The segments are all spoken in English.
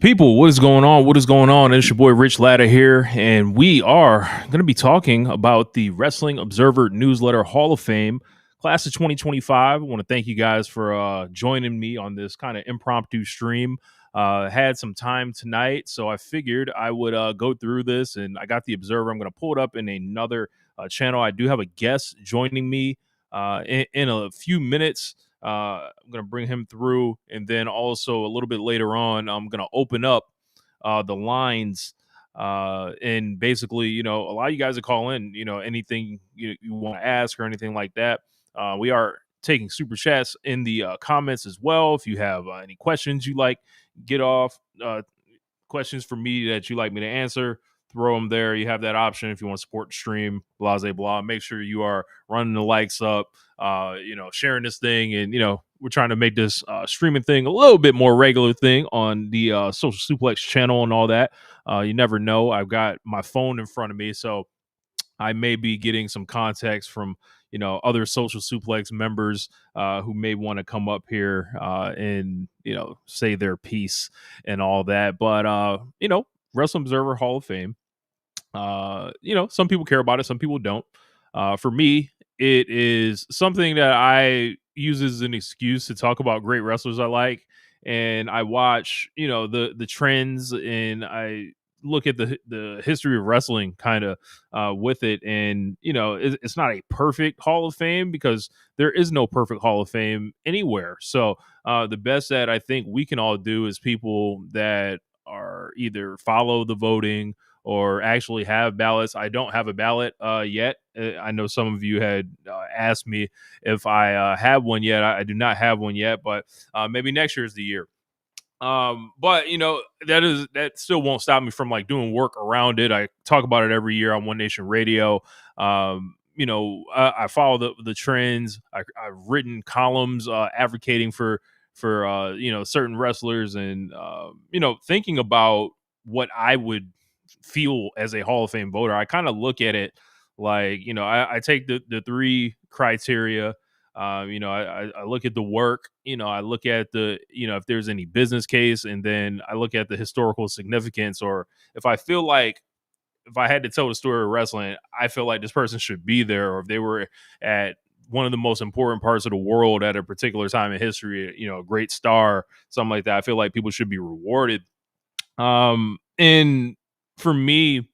People, what is going on? What is going on? It's your boy Rich Latta here, and we are going to be talking about the Wrestling Observer Newsletter Hall of Fame class of 2025. I want to thank you guys for joining me on this kind of impromptu stream. Had some time tonight, so I figured I would go through this, and I got the Observer. I'm going to pull it up in another channel. I do have a guest joining me in a few minutes. I'm going to bring him through. And then also a little bit later on, I'm going to open up the lines. And basically, allow you guys to call in, anything you want to ask or anything like that. We are taking super chats in the comments as well. If you have any questions you like, get off questions for me that you like me to answer, throw them there. You have that option if you want to support the stream, blah, blah, blah. Make sure you are running the likes up, sharing this thing. And, we're trying to make this streaming thing a little bit more regular thing on the Social Suplex channel and all that. You never know. I've got my phone in front of me, so I may be getting some context from, other Social Suplex members who may want to come up here and, say their piece and all that. But, Wrestling Observer Hall of Fame. Some people care about it, some people don't. For me, it is something that I use as an excuse to talk about great wrestlers I like, and I watch, the trends, and I look at the history of wrestling kind of with it. And it's not a perfect Hall of Fame because there is no perfect Hall of Fame anywhere. So the best that I think we can all do is people that are either follow the voting or actually have ballots. I don't have a ballot yet. I know some of you had asked me if I have one yet. I do not have one yet, but maybe next year is the year. But that still won't stop me from like doing work around it. I talk about it every year on One Nation Radio. I follow the trends. I've written columns advocating for certain wrestlers, and thinking about what I would feel as a Hall of Fame voter. I kind of look at it like, I take the three criteria. I look at the work, I look at the, if there's any business case, and then I look at the historical significance, or if I feel like, if I had to tell the story of wrestling, I feel like this person should be there, or if they were at one of the most important parts of the world at a particular time in history, a great star, something like that. I feel like people should be rewarded. And for me,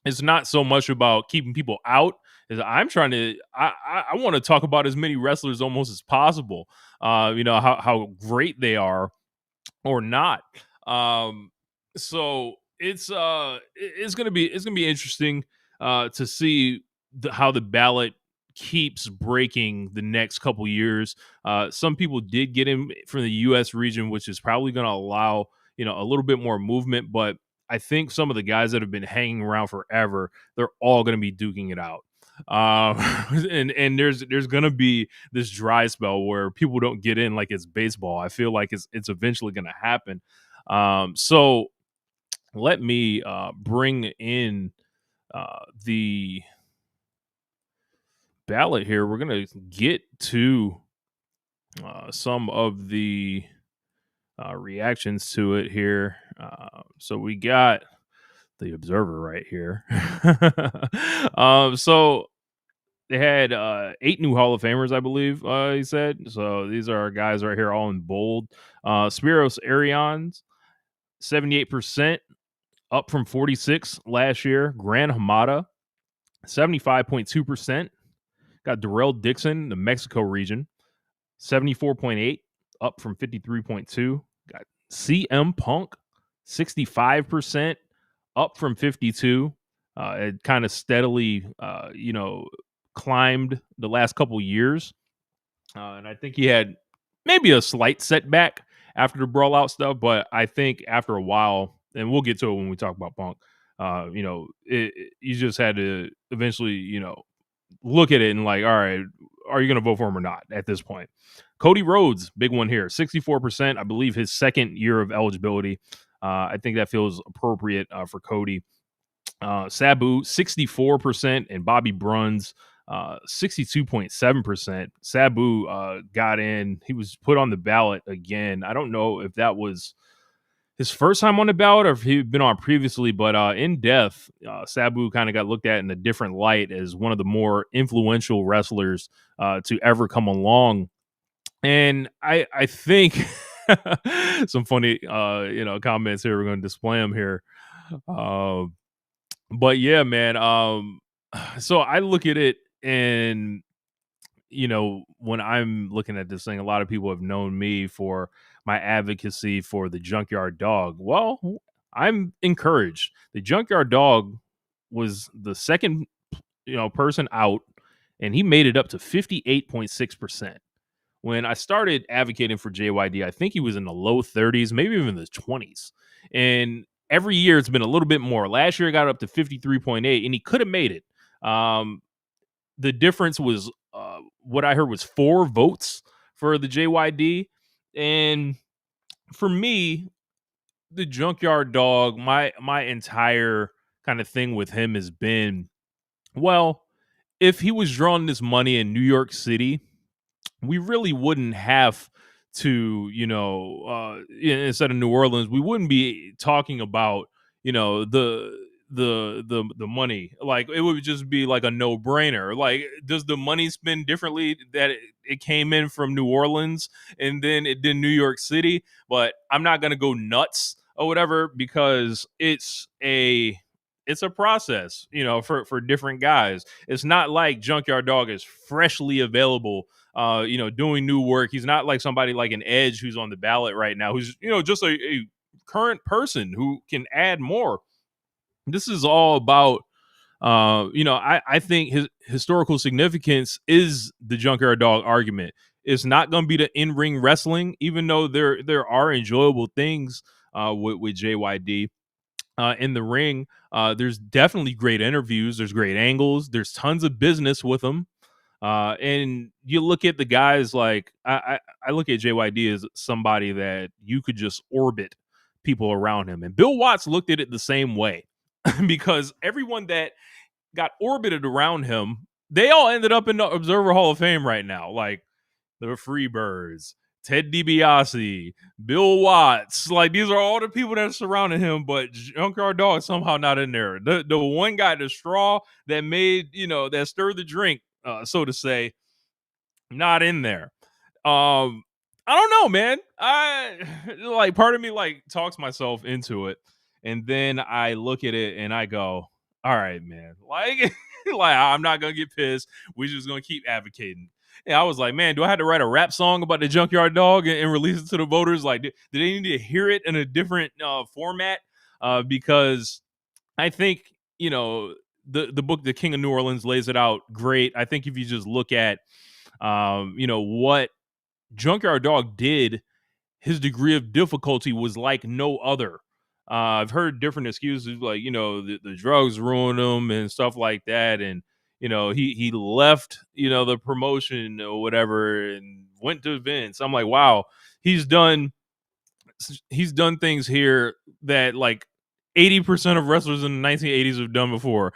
it's not so much about keeping people out. Is I'm trying to, I want to talk about as many wrestlers almost as possible. How great they are or not. So it's gonna be interesting to see how the ballot keeps breaking the next couple years. Some people did get in from the U.S. region, which is probably going to allow a little bit more movement, but I think some of the guys that have been hanging around forever, they're all going to be duking it out. And there's going to be this dry spell where people don't get in like it's baseball. I feel like it's eventually going to happen. So let me bring in the ballot here. We're going to get to some of the reactions to it here. So we got the Observer right here. So they had 8 new Hall of Famers, I believe he said. So these are our guys right here, all in bold. Spiros Arians, 78%, up from 46 last year. Gran Hamada, 75.2%. Got Darrell Dixon, the Mexico region, 74.8, up from 53.2. Got CM Punk, 65%, up from 52. It kind of steadily, climbed the last couple years. And I think he had maybe a slight setback after the Brawl Out stuff, but I think after a while, and we'll get to it when we talk about Punk, you just had to eventually, look at it and like, all right, are you going to vote for him or not at this point? Cody Rhodes, big one here, 64%. I believe his second year of eligibility. I think that feels appropriate for Cody. Sabu, 64%, and Bobby Bruns, 62.7%. Sabu got in. He was put on the ballot again. I don't know if that was his first time on the ballot or if he'd been on previously, but in death, Sabu kind of got looked at in a different light as one of the more influential wrestlers to ever come along. And I think some funny comments here. We're going to display them here. Uh, but yeah, man. So I look at it, and when I'm looking at this thing, a lot of people have known me for my advocacy for the junkyard dog. Well, I'm encouraged. The junkyard dog was the second, person out, and he made it up to 58.6%. When I started advocating for JYD, I think he was in the low 30s, maybe even the 20s. And every year it's been a little bit more. Last year it got up to 53.8, and he could have made it. Um, the difference was what I heard was 4 votes for the JYD. And for me, the junkyard dog, my entire kind of thing with him has been, well, if he was drawing this money in New York City, we really wouldn't have to, instead of New Orleans, we wouldn't be talking about, the money. Like, it would just be like a no brainer. Like, does the money spend differently that it came in from New Orleans and then it did New York City? But I'm not gonna go nuts or whatever, because it's a process, for different guys. It's not like Junkyard Dog is freshly available, doing new work. He's not like somebody like an Edge who's on the ballot right now, who's, just a current person who can add more. This is all about, I think his historical significance is the Junkyard Dog argument. It's not going to be the in-ring wrestling, even though there are enjoyable things with JYD in the ring. There's definitely great interviews. There's great angles. There's tons of business with him. And you look at the guys like I look at JYD as somebody that you could just orbit people around him. And Bill Watts looked at it the same way because everyone that got orbited around him, they all ended up in the Observer Hall of Fame right now. Like the Freebirds, Ted DiBiase, Bill Watts. Like, these are all the people that are surrounding him, but Junkyard Dog is somehow not in there. The one guy, the straw that made, that stirred the drink, so to say, not in there. I don't know, man. I like, part of me like talks myself into it, and then I look at it and I go, all right, man. Like, like, I'm not gonna get pissed. We're just gonna keep advocating. And I was like, man, do I have to write a rap song about the Junkyard Dog and release it to the voters? Like, do they need to hear it in a different format? Because I think, the book The King of New Orleans lays it out great. I think if you just look at what Junkyard Dog did, his degree of difficulty was like no other. I've heard different excuses, like, the drugs ruined him and stuff like that, and he left, the promotion or whatever and went to Vince. I'm like, wow, he's done things here that like 80% of wrestlers in the 1980s have done before.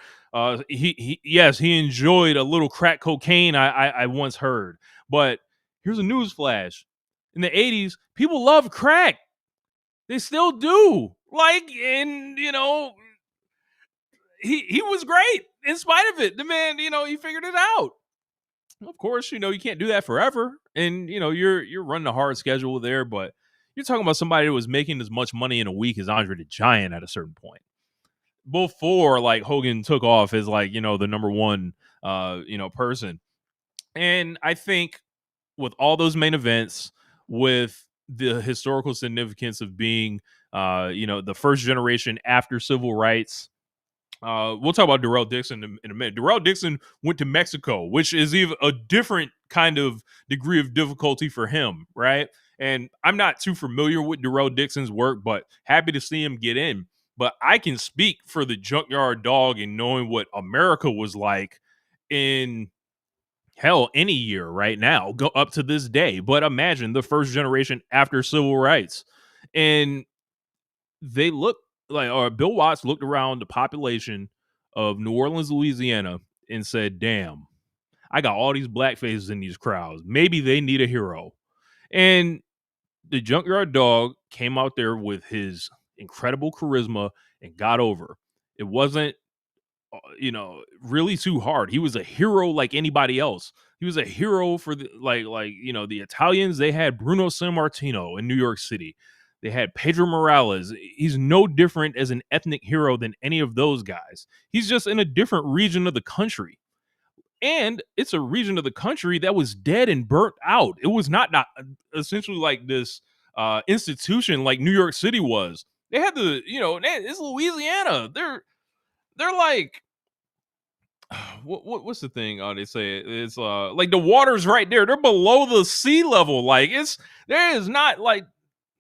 Yes, he enjoyed a little crack cocaine. I once heard, but here's a news flash: in the 80s, people loved crack. They still do. Like, and he was great in spite of it. The man, he figured it out. Of course, you can't do that forever, and you're running a hard schedule there, but you're talking about somebody that was making as much money in a week as Andre the Giant at a certain point before, like, Hogan took off as, like, the number one person. And I think with all those main events, with the historical significance of being the first generation after civil rights. We'll talk about Darrell Dixon in a minute. Darrell Dixon went to Mexico, which is even a different kind of degree of difficulty for him, right? And I'm not too familiar with Darrell Dixon's work, but happy to see him get in. But I can speak for the Junkyard Dog and knowing what America was like in, hell, any year right now, go up to this day. But imagine the first generation after civil rights. And they look like, or Bill Watts looked around the population of New Orleans, Louisiana, and said, damn, I got all these black faces in these crowds. Maybe they need a hero. And the Junkyard Dog came out there with his incredible charisma and got over. It wasn't really too hard. He was a hero like anybody else. He was a hero for the the Italians. They had Bruno Sammartino in New York City. They had Pedro Morales. He's no different as an ethnic hero than any of those guys. He's just in a different region of the country. And it's a region of the country that was dead and burnt out. It was not essentially like this institution like New York City was. They had it's Louisiana. They're like what's the thing? They say it's like the water's right there. They're below the sea level. Like there is not like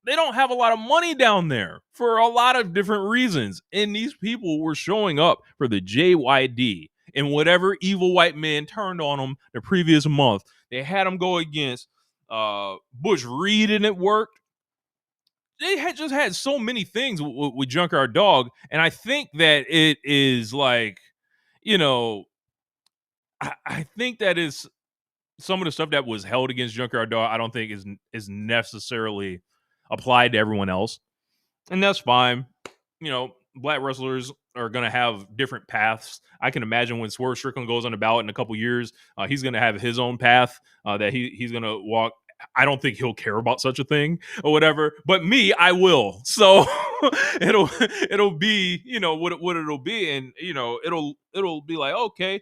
they don't have a lot of money down there for a lot of different reasons. And these people were showing up for the JYD and whatever evil white man turned on them the previous month. They had them go against Bush Reed and it worked. They had just had so many things with Junkyard Dog. And I think that it is like, you know, I think that is some of the stuff that was held against Junkyard Dog. I don't think is necessarily applied to everyone else, and that's fine. Black wrestlers are going to have different paths. I can imagine when Swerve Strickland goes on the ballot in a couple years, he's going to have his own path that he's going to walk. I don't think he'll care about such a thing or whatever, but me, I will. So it'll be what it'll be, and it'll be like, okay,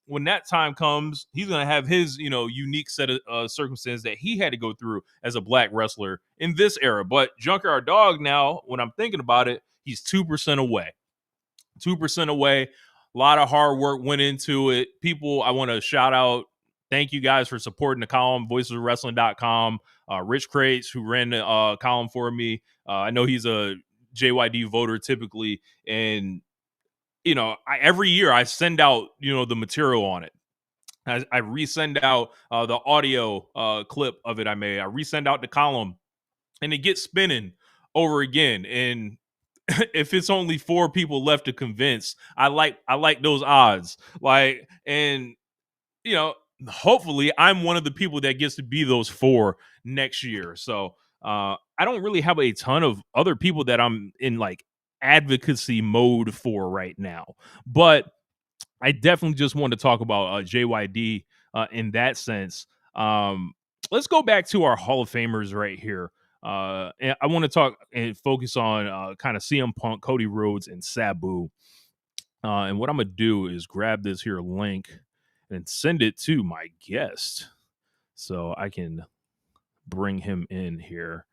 when that time comes, he's going to have his, unique set of circumstances that he had to go through as a black wrestler in this era. But Junkyard Dog now, when I'm thinking about it, he's 2% away. 2% away. A lot of hard work went into it. People, I want to shout out. Thank you guys for supporting the column, voicesofwrestling.com. Rich Crates, who ran the column for me. I know he's a JYD voter typically. And every year I send out, the material on it. I resend out the audio clip of it I made. I resend out the column, and it gets spinning over again. And if it's only 4 people left to convince, I like those odds. And hopefully I'm one of the people that gets to be those 4 next year. So I don't really have a ton of other people that I'm in like advocacy mode for right now, but I definitely just want to talk about JYD in that sense. Let's go back to our Hall of Famers right here. And I want to talk and focus on kind of CM Punk, Cody Rhodes, and Sabu. And what I'm going to do is grab this here link and send it to my guest so I can bring him in here.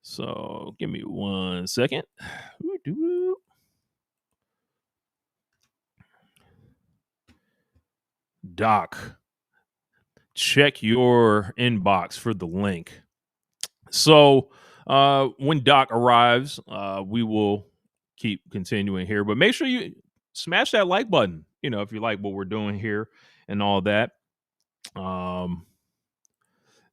So give me 1 second. Doc, check your inbox for the link. So when Doc arrives, we will keep continuing here, but make sure you smash that like button, if you like what we're doing here and all that.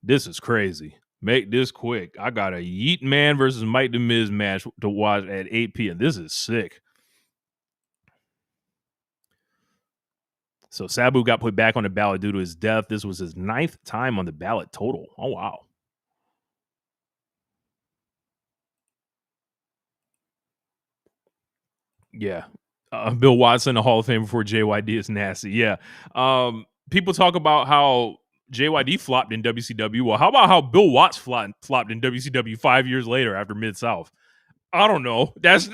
This is crazy. Make this quick. I got a Yeet Man versus Mike the Miz match to watch at 8 p.m. This is sick. So Sabu got put back on the ballot due to his death. This was his 9th time on the ballot total. Oh, wow. Yeah. Bill Watson, the Hall of Fame before JYD is nasty. Yeah. People talk about how JYD flopped in WCW. Well, how about how Bill Watts flopped in WCW 5 years later after Mid-South? I don't know. That's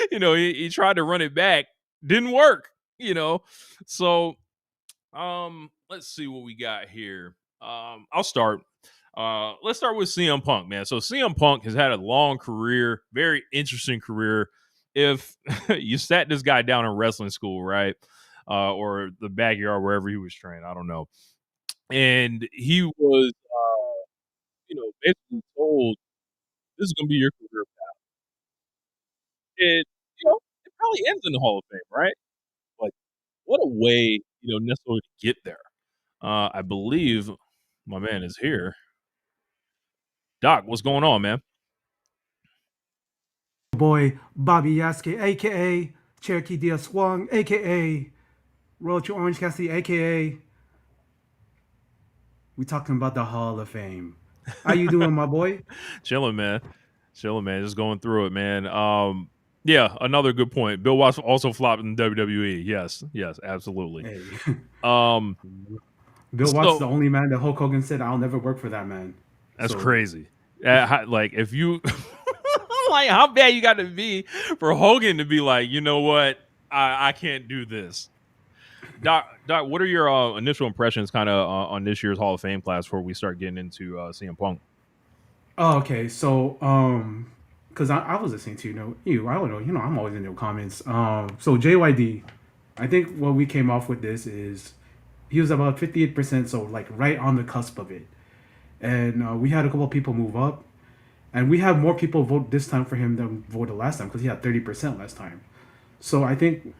he tried to run it back. Didn't work, So let's see what we got here. I'll start. Let's start with CM Punk, man. So CM Punk has had a long career, very interesting career. If you sat this guy down in wrestling school, right, or the backyard wherever he was trained, I don't know, and he was, basically told this is going to be your career path. It probably ends in the Hall of Fame, right? Like, what a way, necessarily to get there. I believe my man is here. Doc, what's going on, man? Boy Bobby Yaske, aka Cherokee Dia Swung, aka Roach Orange Cassidy, aka we talking about the Hall of Fame. How you doing, my boy? Chilling, man. Chilling, man. Just going through it, man. Yeah, another good point. Bill Watts also flopped in WWE. Yes, yes, absolutely. Hey, Um, Bill Watts, the so only man that Hulk Hogan said, "I'll never work for that man." that's So crazy. Like if you like how bad you got to be for Hogan to be like, you know what, I can't do this. Doc, what are your initial impressions kind of on this year's Hall of Fame class before we start getting into CM Punk? oh, okay, so because I was listening to I don't know, I'm always in your comments. So JYD, I think what we came off with this is he was about 58%, so like right on the cusp of it, and we had a couple of people move up, and we have more people vote this time for him than voted last time because he had 30% last time. So I think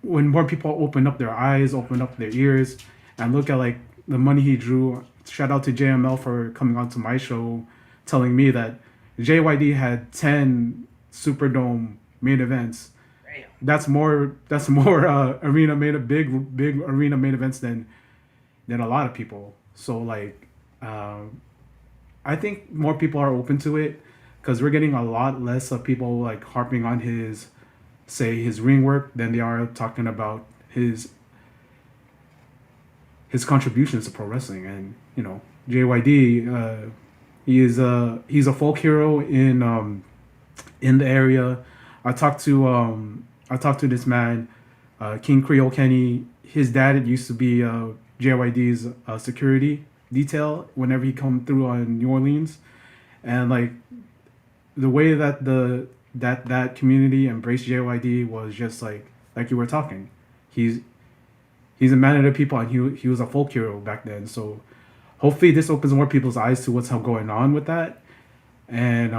when more people open up their eyes, open up their ears, and look at like the money he drew. Shout out to JML for coming on to my show, telling me that JYD had 10 Superdome main events. That's more. That's more arena main big arena main events than a lot of people. So like, I think more people are open to it because we're getting a lot less of people like harping on his say his ring work than they are talking about his contributions to pro wrestling. And JYD, he's a folk hero in the area. I talked to this man, King Creole Kenny. His dad used to be JYD's security detail whenever he come through on New Orleans, and like the way that that community embraced JYD was just like you were talking. He's he's a man of the people, and he was a folk hero back then. So hopefully this opens more people's eyes to what's going on with that. And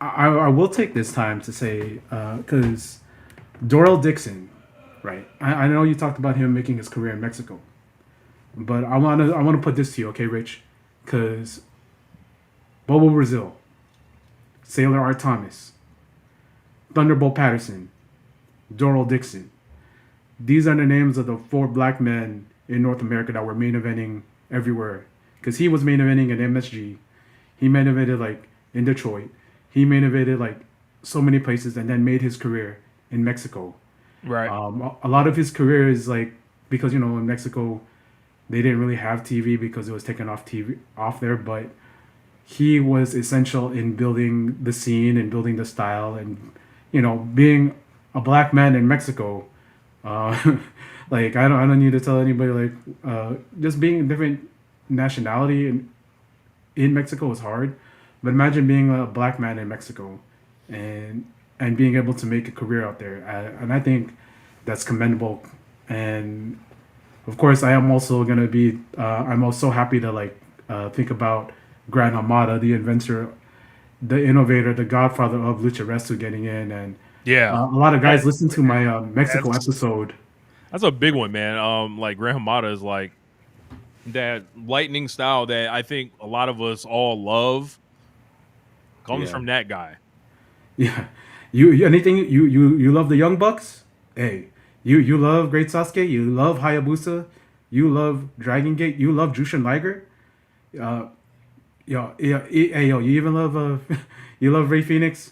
I will take this time to say because Doral Dixon, right? I know you talked about him making his career in Mexico, but I wanna put this to you, okay, Rich? Because Bobo Brazil, Sailor R. Thomas, Thunderbolt Patterson, Doral Dixon. These are the names of the four black men in North America that were main eventing everywhere. Because he was main eventing in MSG. He main evented like in Detroit. He main evented like so many places and then made his career in Mexico. Right. A lot of his career is like because in Mexico they didn't really have TV because it was taken off TV off there, but he was essential in building the scene and building the style and being a black man in Mexico. uh, like I don't need to tell anybody like just being a different nationality in Mexico is hard, but imagine being a black man in Mexico and being able to make a career out there, and I think that's commendable. And of course I am also gonna be I'm also happy to like think about Gran Hamada, the inventor, the innovator, the godfather of lucha wrestling, getting in. And Yeah. a lot of That, guys listen to my Mexico that's episode. that's a big one, man. Like Graham Mata is like that lightning style that I think a lot of us all love comes Yeah, from that guy. yeah. Anything you love the Young Bucks? Hey, you love Great Sasuke. You love Hayabusa. You love Dragon Gate. You love Jushin Liger. Uh, hey, yo, you even love you love Ray Phoenix.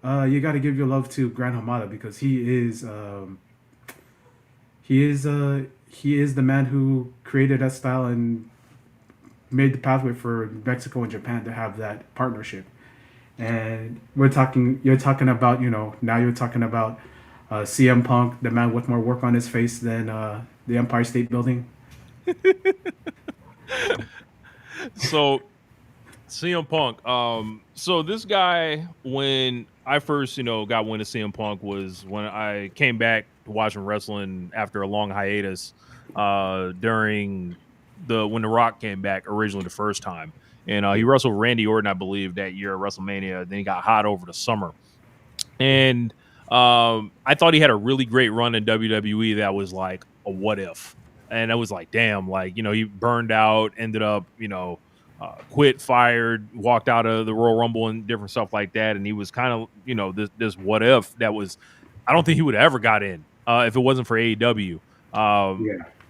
You got to give your love to Gran Hamada because he is the man who created that style and made the pathway for Mexico and Japan to have that partnership. And you're talking about, now you're talking about CM Punk, the man with more work on his face than the Empire State Building. So CM Punk. So this guy, when I first, got wind of CM Punk was when I came back to watching wrestling after a long hiatus, during when The Rock came back originally the first time. And he wrestled Randy Orton, I believe, that year at WrestleMania. Then he got hot over the summer. And I thought he had a really great run in WWE that was like a what if. And I was like, damn, like, he burned out, ended up, quit, fired, walked out of the Royal Rumble and different stuff like that. And he was kind of, this what if that was, I don't think he would have ever got in if it wasn't for AEW. Yeah.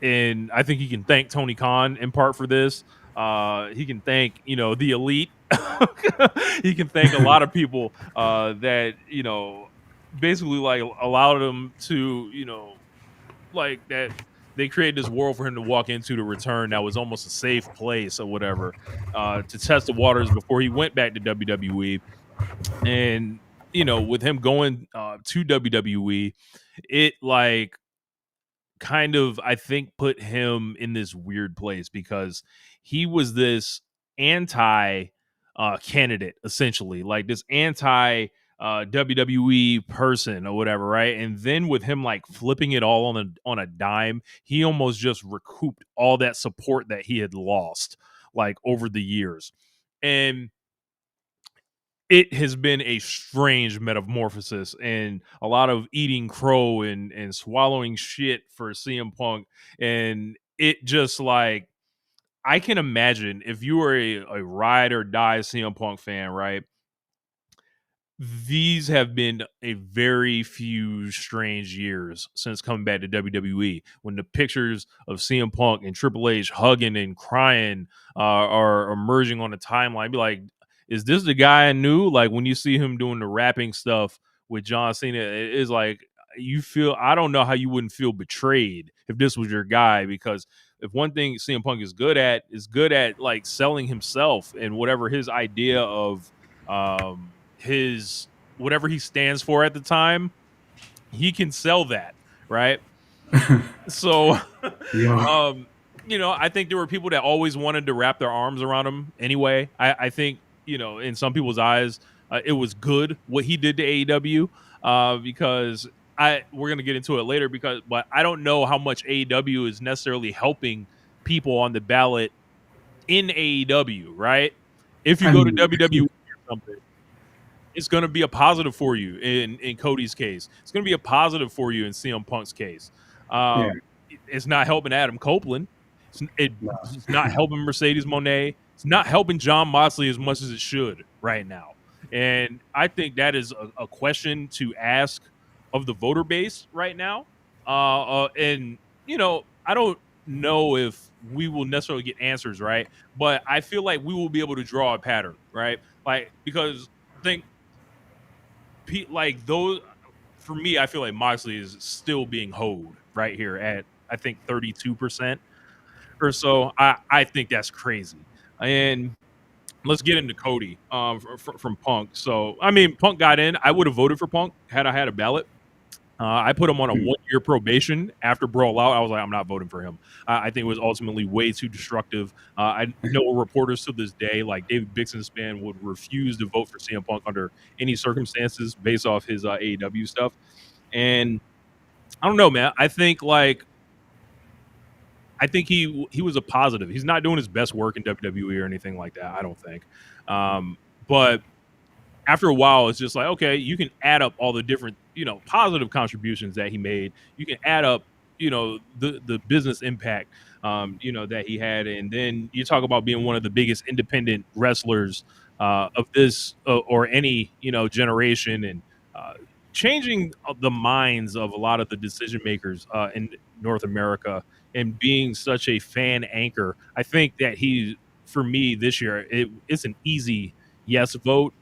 And I think he can thank Tony Khan in part for this. He can thank the elite. He can thank a lot of people that basically like allowed him to like that they created this world for him to walk into to return that was almost a safe place or whatever to test the waters before he went back to WWE. And with him going to WWE, it like kind of I think put him in this weird place because he was this anti candidate essentially, like this anti WWE person or whatever, right? And then with him like flipping it all on a dime, he almost just recouped all that support that he had lost like over the years. And it has been a strange metamorphosis and a lot of eating crow and swallowing shit for CM Punk. And it just like I can imagine if you were a ride or die CM Punk fan, right? These have been a very few strange years since coming back to WWE. When the pictures of CM Punk and Triple H hugging and crying are emerging on the timeline, be like, is this the guy I knew? Like when you see him doing the rapping stuff with John Cena, it is like you feel. I don't know how you wouldn't feel betrayed if this was your guy, because if one thing CM Punk is good at like selling himself and whatever his idea of his whatever he stands for at the time, he can sell that, right? So Yeah. um I think there were people that always wanted to wrap their arms around him anyway. I think in some people's eyes it was good what he did to AEW, because I we're going to get into it later, because but I don't know how much AEW is necessarily helping people on the ballot in AEW, right? If you I go to mean, WWE or something, it's going to be a positive for you in Cody's case. It's going to be a positive for you in CM Punk's case. yeah. It's not helping Adam Copeland. It's not helping Mercedes Monet. It's not helping John Moxley as much as it should right now. And I think that is a question to ask of the voter base right now. And I don't know if we will necessarily get answers, right? But I feel like we will be able to draw a pattern, right? Like because I think like those for me, I feel like Moxley is still being hoed right here at I think 32% or so. I think that's crazy. And let's get into Cody from Punk. So I mean, Punk got in. I would have voted for Punk had I had a ballot. I put him on a 1 year probation after Brawl Out. I was like, I'm not voting for him. I think it was ultimately way too destructive. I know reporters to this day, like David Bixenspan, would refuse to vote for CM Punk under any circumstances based off his AEW stuff. And I don't know, man. I think he was a positive. He's not doing his best work in WWE or anything like that. I don't think. But after a while, it's just like, okay, you can add up all the different, positive contributions that he made. You can add up, the business impact, that he had. And then you talk about being one of the biggest independent wrestlers of this or any, generation, and uh, changing the minds of a lot of the decision makers in North America, and being such a fan anchor. I think that for me this year, it's an easy yes vote,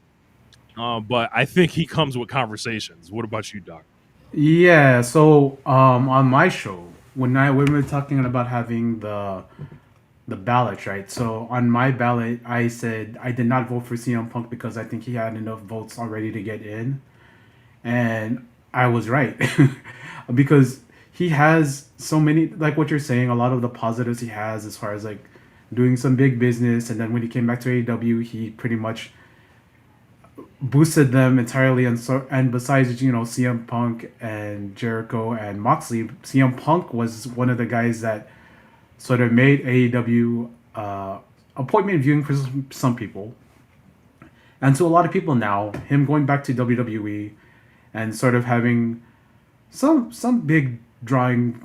but I think he comes with conversations. What about you, Doc? Yeah, so on my show, when we were talking about having the ballot, right? So on my ballot, I said I did not vote for CM Punk because I think he had enough votes already to get in, and I was right because he has so many, like what you're saying, a lot of the positives he has as far as like doing some big business, and then when he came back to AEW, he pretty much boosted them entirely. And so, and besides, CM Punk and Jericho and Moxley, CM Punk was one of the guys that sort of made AEW appointment viewing for some people, and to a lot of people now, him going back to WWE and sort of having some big drawing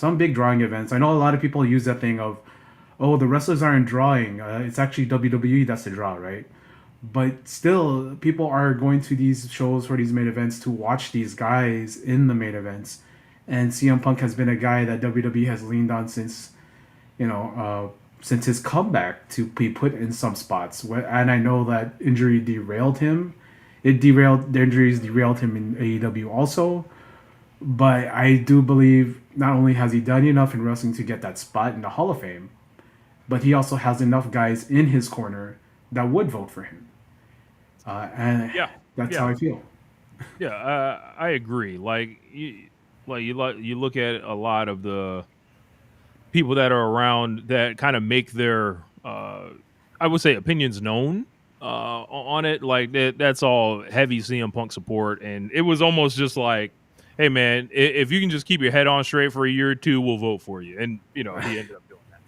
events. I know a lot of people use that thing of, oh, the wrestlers aren't drawing. It's actually WWE that's the draw, right? But still, people are going to these shows for these main events to watch these guys in the main events. And CM Punk has been a guy that WWE has leaned on since, you know, since his comeback to be put in some spots. And I know that injury derailed him. The injuries derailed him in AEW also. But I do believe not only has he done enough in wrestling to get that spot in the Hall of Fame, but he also has enough guys in his corner that would vote for him. And Yeah, that's how yeah, I feel. yeah. I agree. You look at a lot of the people that are around that kind of make their I would say opinions known on it. Like that's all heavy CM Punk support, and it was almost just like, hey man, if you can just keep your head on straight for a year or two, we'll vote for you. And he ended up doing that.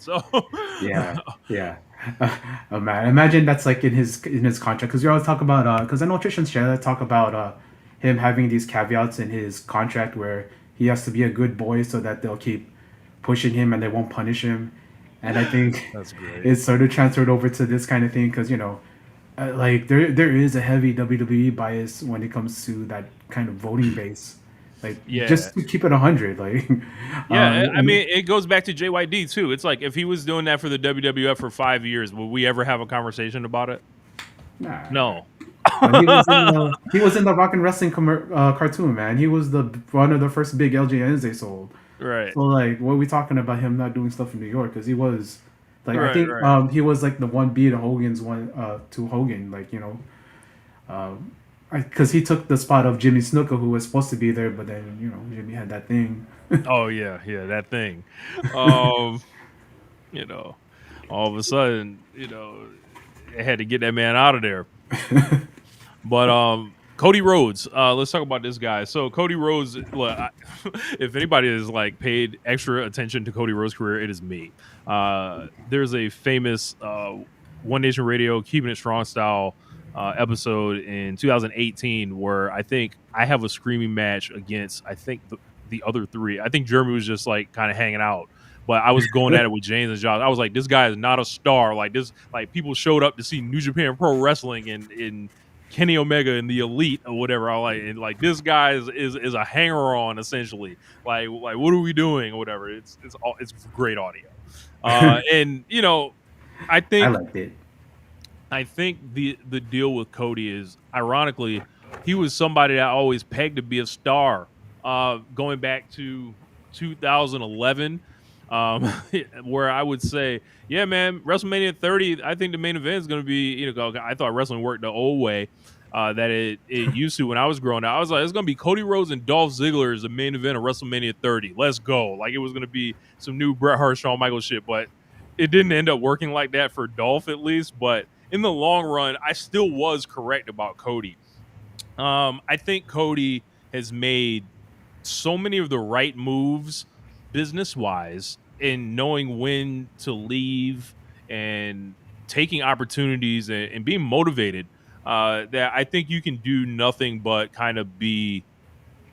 Yeah, So yeah. Oh, man, imagine that's like in his contract because you always talk about because I know Trish Stratus talk about him having these caveats in his contract where he has to be a good boy so that they'll keep pushing him and they won't punish him. And I think that's great. it's sort of transferred over to this kind of thing because like there is a heavy WWE bias when it comes to that kind of voting base. Like Yeah. just to keep it 100, like Yeah, I and mean, it goes back to JYD too. It's like if he was doing that for the WWF for 5 years, would we ever have a conversation about it? nah. No. But he was in the Rock and Wrestling cartoon, man. He was the one of the first big LJNs they sold. Right. So like, what are we talking about him not doing stuff in New York? Because he was like, I Right. think Right. he was like the one B to Hogan's one to Hogan, like because he took the spot of Jimmy Snuka, who was supposed to be there, but then Jimmy had that thing. Oh yeah, yeah, that thing. Um, you know, all of a sudden, they had to get that man out of there. But Cody Rhodes, let's talk about this guy. So Cody Rhodes, look, if anybody has like paid extra attention to Cody Rhodes' career, it is me. There's a famous One Nation Radio Keeping It Strong style episode in 2018 where I think I have a screaming match against the other three. I think Jeremy was just like kind of hanging out. But I was going at it with James and Josh. I was like, this guy is not a star. Like this, like people showed up to see New Japan Pro Wrestling and Kenny Omega and the Elite or whatever. I like, and like this guy is a hanger on essentially. Like what are we doing or whatever? It's great audio. And I I think liked it. the deal with Cody is ironically he was somebody that I always pegged to be a star. Going back to 2011, where I would say, yeah, man, WrestleMania 30. I think the main event is going to be, I thought wrestling worked the old way that it used to when I was growing up. I was like, it's going to be Cody Rhodes and Dolph Ziggler as the main event of WrestleMania 30. Let's go! Like it was going to be some new Bret Hart, Shawn Michaels shit, but it didn't end up working like that for Dolph at least. But in the long run, I still was correct about Cody. I think Cody has made so many of the right moves business wise in knowing when to leave and taking opportunities and being motivated that I think you can do nothing but kind of be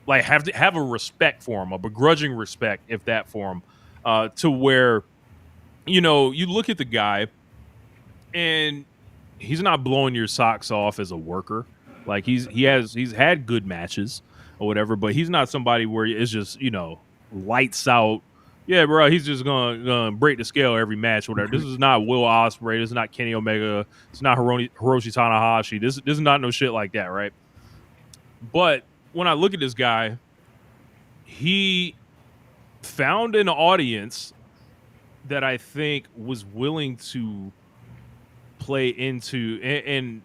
like have a respect for him, a begrudging respect, if that for him, to where you look at the guy and he's not blowing your socks off as a worker. Like he's had good matches or whatever, but he's not somebody where it's just lights out. Yeah, bro, he's just gonna break the scale every match or whatever. This is not Will Ospreay. This is not Kenny Omega. It's not Hiroshi Tanahashi. This is not no shit like that, right? But when I look at this guy, he found an audience that I think was willing to play into and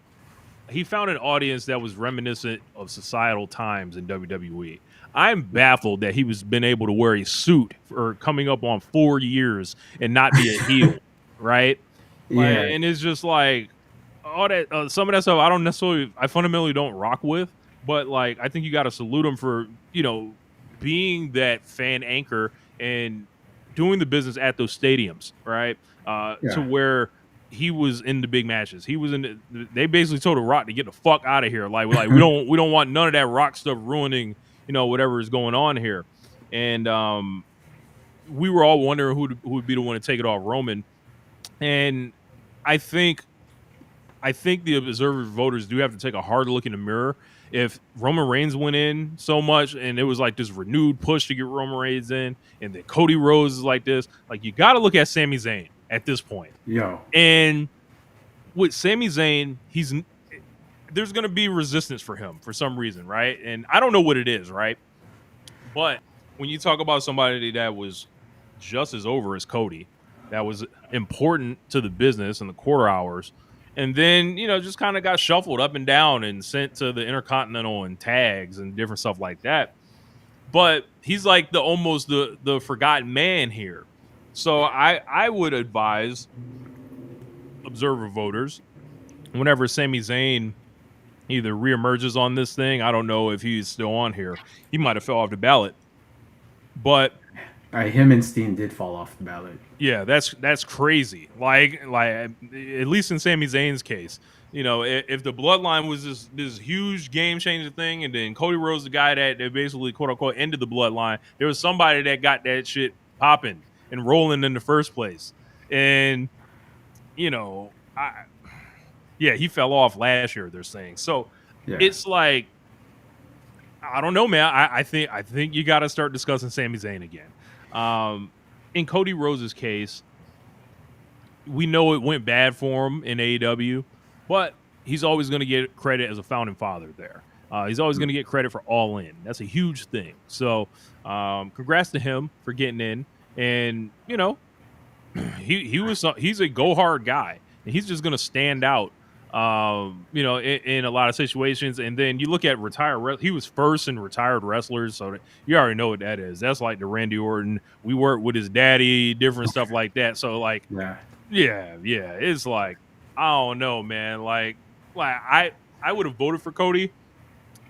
he found an audience that was reminiscent of societal times in WWE. I'm baffled that he was been able to wear a suit for coming up on 4 years and not be a heel, right? Like, Yeah, and it's just like all that some of that stuff I fundamentally don't rock with, but like I think you got to salute him for being that fan anchor and doing the business at those stadiums, right? To yeah, where he was in the big matches. He was in. They basically told The Rock to get the fuck out of here. Like we don't want none of that Rock stuff ruining whatever is going on here. And we were all wondering who would be the one to take it off Roman. And I think the observer voters do have to take a hard look in the mirror. If Roman Reigns went in so much and it was like this renewed push to get Roman Reigns in, and then Cody Rhodes is like this, like you got to look at Sami Zayn. at this point. Yo. And with Sami Zayn, there's going to be resistance for him for some reason, right? And I don't know what it is, right? But when you talk about somebody that was just as over as Cody, that was important to the business and the quarter hours, and then just kind of got shuffled up and down and sent to the Intercontinental and tags and different stuff like that. But he's like the forgotten man here. So I would advise observer voters, whenever Sami Zayn either reemerges on this thing, I don't know if he's still on here. He might have fell off the ballot. But Him and Steen did fall off the ballot. yeah, that's crazy. Like at least in Sami Zayn's case, if the bloodline was this huge game changing thing, and then Cody Rhodes, the guy that basically quote unquote ended the bloodline, there was somebody that got that shit popping and rolling in the first place. And he fell off last year, they're saying. So it's like, I don't know, man. I think you got to start discussing Sami Zayn again. In Cody Rhodes' case, we know it went bad for him in AEW, but he's always going to get credit as a founding father there. He's always going to get credit for All In. That's a huge thing. So congrats to him for getting in. And, he's a go hard guy, and he's just going to stand out in a lot of situations. And then you look at he was first in retired wrestlers, so you already know what that is. That's like the Randy Orton. We worked with his daddy, different stuff like that. So like, yeah, it's like, I don't know, man. Like I would have voted for Cody.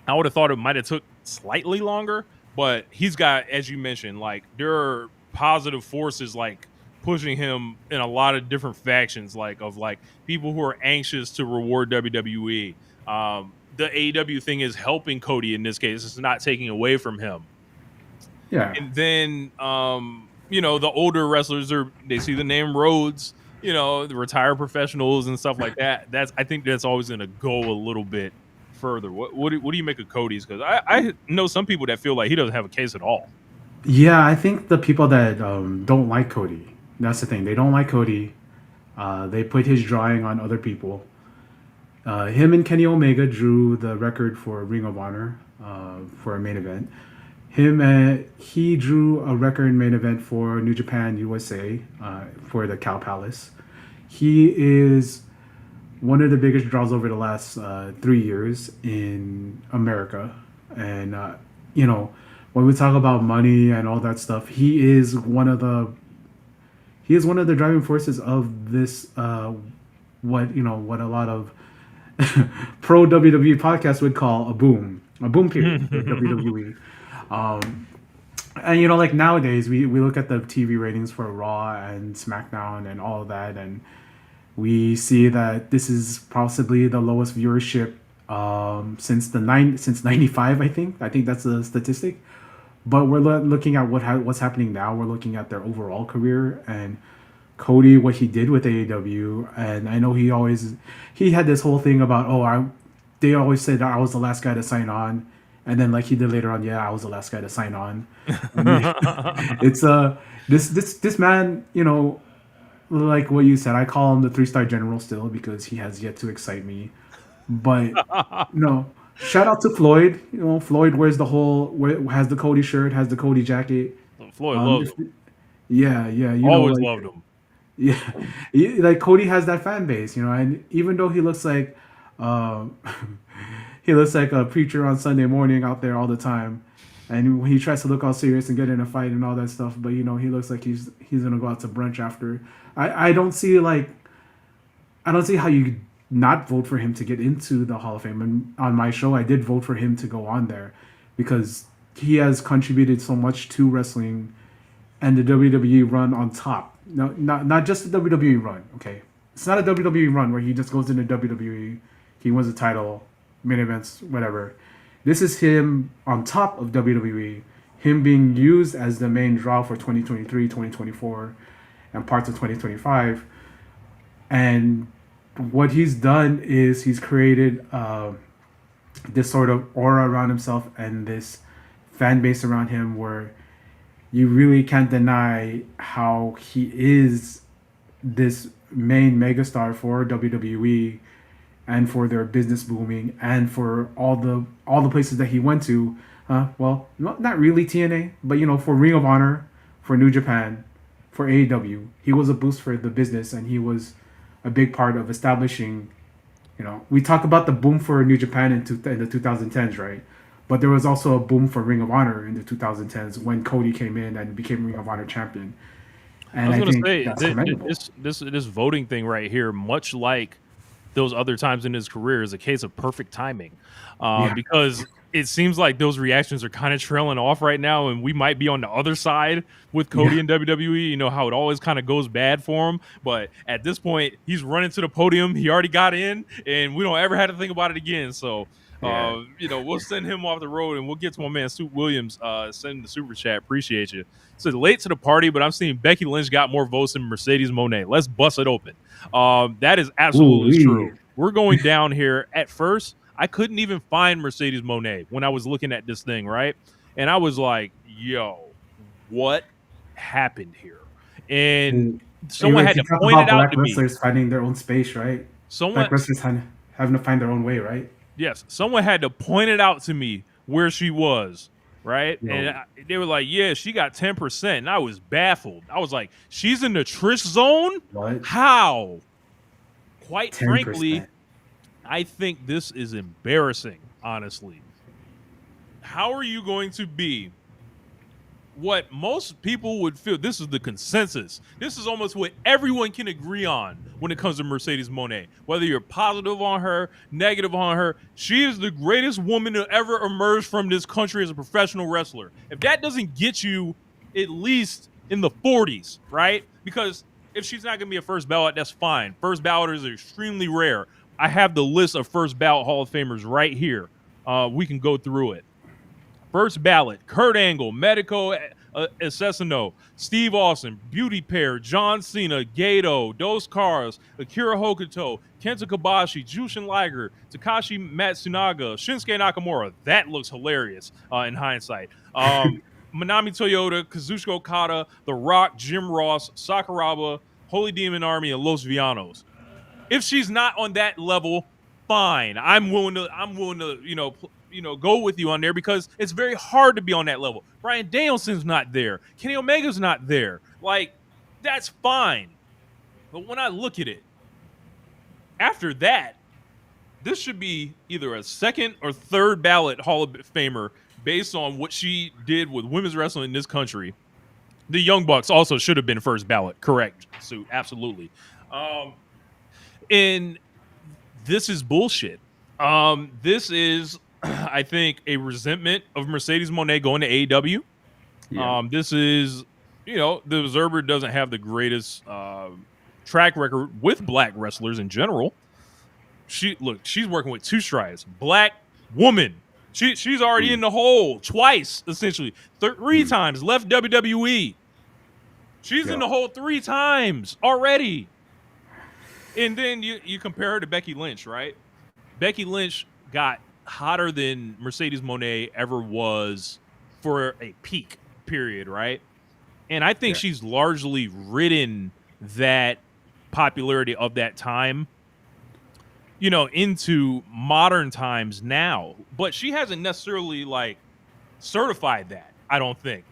I would have thought it might have took slightly longer, but he's got, as you mentioned, like there are positive forces like pushing him in a lot of different factions, like people who are anxious to reward WWE. The AEW thing is helping Cody in this case. It's not taking away from him. Yeah. And then, the older wrestlers they see the name Rhodes, the retired professionals and stuff like that. I think that's always going to go a little bit further. What do you make of Cody's? Because I know some people that feel like he doesn't have a case at all. Yeah, I think the people that don't like Cody, that's the thing. They don't like Cody. They put his drawing on other people. Him and Kenny Omega drew the record for Ring of Honor for a main event. He drew a record main event for New Japan USA for the Cow Palace. He is one of the biggest draws over the last 3 years in America. And, when we talk about money and all that stuff, he is one of the driving forces of this, what a lot of pro WWE podcasts would call a boom period for WWE. And like nowadays we look at the TV ratings for Raw and SmackDown and all of that, and we see that this is possibly the lowest viewership since 95. I think that's the statistic. But we're looking at what's happening now. We're looking at their overall career, and Cody, what he did with AEW. And I know he had this whole thing about, they always said I was the last guy to sign on. And then like he did later on, I was the last guy to sign on. It's this man, like what you said, I call him the 3-star general still because he has yet to excite me. But shout out to Floyd. Floyd wears has the Cody shirt, has the Cody jacket. Floyd loves him. Yeah. Always loved him. Yeah, like Cody has that fan base, and even though he looks like he looks like a preacher on Sunday morning out there all the time, and he tries to look all serious and get in a fight and all that stuff, but he looks like he's gonna go out to brunch after. I don't see how you not vote for him to get into the Hall of Fame. And on my show, I did vote for him to go on there because he has contributed so much to wrestling and the WWE run on top. No, not just the WWE run, okay? It's not a WWE run where he just goes into WWE, he wins the title, main events, whatever. This is him on top of WWE, him being used as the main draw for 2023, 2024, and parts of 2025. And what he's done is he's created this sort of aura around himself and this fan base around him where you really can't deny how he is this main megastar for WWE and for their business booming and for all the places that he went to. Well, not really TNA, but for Ring of Honor, for New Japan, for AEW, he was a boost for the business, and he was a big part of establishing. We talk about the boom for New Japan in the 2010s, right? But there was also a boom for Ring of Honor in the 2010s when Cody came in and became Ring of Honor champion, I and was I going to think say that's commendable. this voting thing right here, much like those other times in his career, is a case of perfect timing, Yeah, because it seems like those reactions are kind of trailing off right now, and we might be on the other side with Cody yeah, and WWE. You know how it always kind of goes bad for him, but at this point, he's running to the podium. He already got in, and we don't ever have to think about it again. So. yeah. We'll send him off the road, and we'll get to my man Suit Williams. Send the super chat. Appreciate you. So late to the party, but I'm seeing Becky Lynch got more votes than Mercedes Moné. Let's bust it open. That is Ooh, absolutely true. We're going down here. At first, I couldn't even find Mercedes Moné when I was looking at this thing, right? And I was like, yo, what happened here? And And someone if had you to talk point it about out black to me. wrestlers finding their own space, right? Someone, Black wrestlers having to find their own way, right? yes, someone had to point it out to me where she was, right? And Yo, they were like, yeah, she got 10%. And I was baffled. I was like, she's in the Trish zone? what? How? Quite 10%. frankly, I think this is embarrassing, honestly. How are you going to be what most people would feel? This is the consensus. This is almost what everyone can agree on when it comes to Mercedes Moné. Whether you're positive on her, negative on her, she is the greatest woman to ever emerge from this country as a professional wrestler. If that doesn't get you at least in the 40s, right? Because if she's not going to be a first ballot, that's fine. First balloters are extremely rare. I have the list of first ballot Hall of Famers right here. We can go through it. First ballot: Kurt Angle, Medico Assassino, Steve Austin, Beauty Pair, John Cena, Gato, Dos Caras, Akira Hokuto, Kenta Kobashi, Jushin Liger, Takashi Matsunaga, Shinsuke Nakamura. That looks hilarious in hindsight. Manami Toyota, Kazuchika Okada, The Rock, Jim Ross, Sakuraba, Holy Demon Army, and Los Villanos. If she's not on that level, fine. I'm willing to go with you on there, because it's very hard to be on that level. Bryan Danielson's not there. Kenny Omega's not there. Like, that's fine. But when I look at it, after that, this should be either a second or third ballot Hall of Famer based on what she did with women's wrestling in this country. The Young Bucks also should have been first ballot. Correct, Sue. Absolutely. And this is bullshit. This is, I think, a resentment of Mercedes Moné going to AEW. Yeah. This is, the Observer doesn't have the greatest track record with black wrestlers in general. She's working with two strides, black woman. She's already in the hole twice, essentially. Three times left WWE. She's in the hole 3 times already. And then you compare her to Becky Lynch, right? Becky Lynch got hotter than Mercedes Moné ever was for a peak period, right? And I think she's largely ridden that popularity of that time, into modern times now. But she hasn't necessarily certified that, I don't think.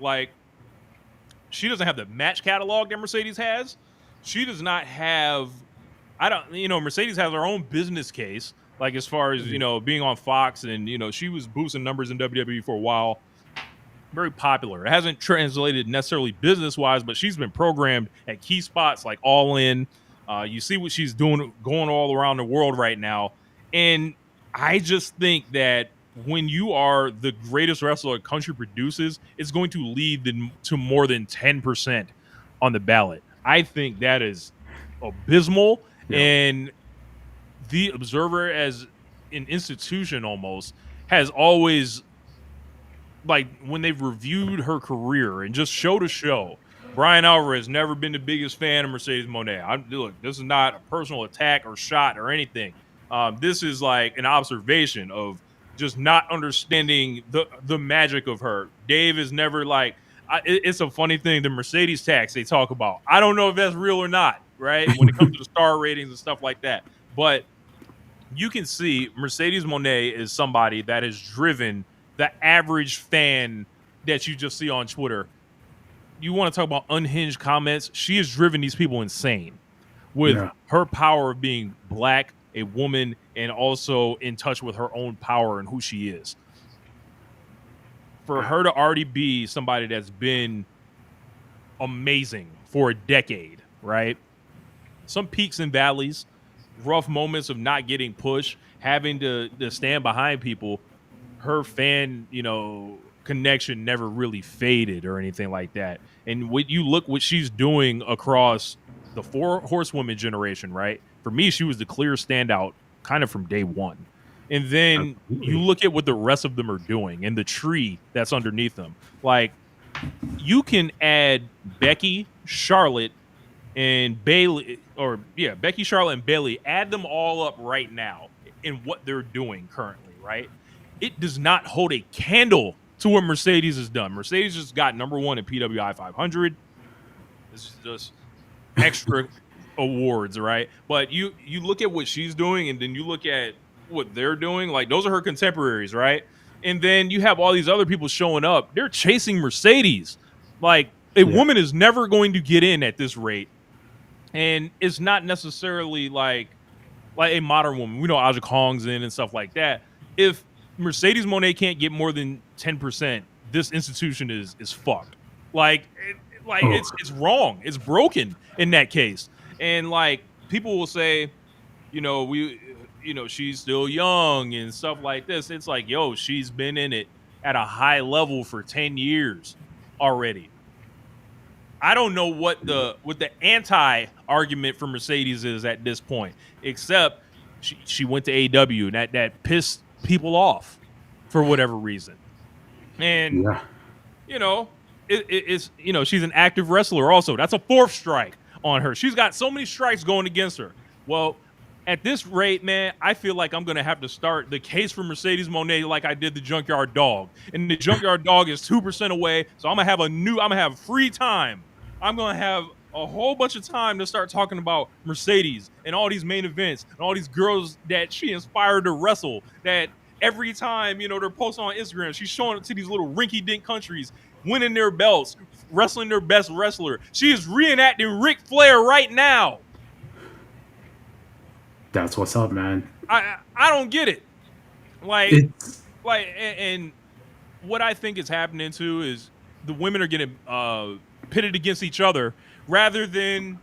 She doesn't have the match catalog that Mercedes has. She does not have, Mercedes has her own business case, as far as, being on Fox, and, she was boosting numbers in WWE for a while. Very popular. It hasn't translated necessarily business-wise, but she's been programmed at key spots like All In. You see what she's doing, going all around the world right now. And I just think that when you are the greatest wrestler a country produces, it's going to lead to more than 10% on the ballot. I think that is abysmal. Yeah. And the Observer, as an institution, almost has always, when they've reviewed her career and just show to show, Brian Alvarez never been the biggest fan of Mercedes Moné. Look, this is not a personal attack or shot or anything. This is an observation of just not understanding the magic of her. Dave is never it's a funny thing, the Mercedes tax they talk about. I don't know if that's real or not. right? When it comes to the star ratings and stuff like that. But you can see Mercedes Moné is somebody that has driven the average fan that you just see on Twitter. You want to talk about unhinged comments? She has driven these people insane with Yeah. her power of being black, a woman, and also in touch with her own power and who she is. For her to already be somebody that's been amazing for a decade, right? Some peaks and valleys, rough moments of not getting pushed, having to stand behind people. Her fan, connection never really faded or anything like that. And when you look what she's doing across the four horsewomen generation, right? For me, she was the clear standout kind of from day one. And then you look at what the rest of them are doing and the tree that's underneath them. Like, you can add Becky, Charlotte, and Bailey, Becky, Charlotte, and Bailey, add them all up right now in what they're doing currently, right? It does not hold a candle to what Mercedes has done. Mercedes just got number one in PWI 500. This is just extra awards, right? But you look at what she's doing, and then you look at what they're doing. Like, those are her contemporaries, right? And then you have all these other people showing up. They're chasing Mercedes. Like, a woman is never going to get in at this rate. And it's not necessarily like a modern woman. We know Aja Kong's in and stuff like that. If Mercedes Moné can't get more than 10%, this institution is fucked. It's wrong. It's broken in that case. And like, people will say, she's still young and stuff like this. It's like, yo, she's been in it at a high level for 10 years already. I don't know what the anti argument for Mercedes is at this point, except she went to AEW, and that pissed people off for whatever reason. And it's she's an active wrestler also. That's a 4th strike on her. She's got so many strikes going against her. Well, at this rate, man, I feel like I'm going to have to start the case for Mercedes Moné like I did the Junkyard Dog. And the Junkyard Dog is 2% away, so I'm going to have free time. I'm going to have a whole bunch of time to start talking about Mercedes and all these main events and all these girls that she inspired to wrestle, that every time, they're posting on Instagram, she's showing it to these little rinky-dink countries, winning their belts, wrestling their best wrestler. She is reenacting Ric Flair right now. That's what's up, man. I don't get it. And what I think is happening too is the women are getting pitted against each other rather than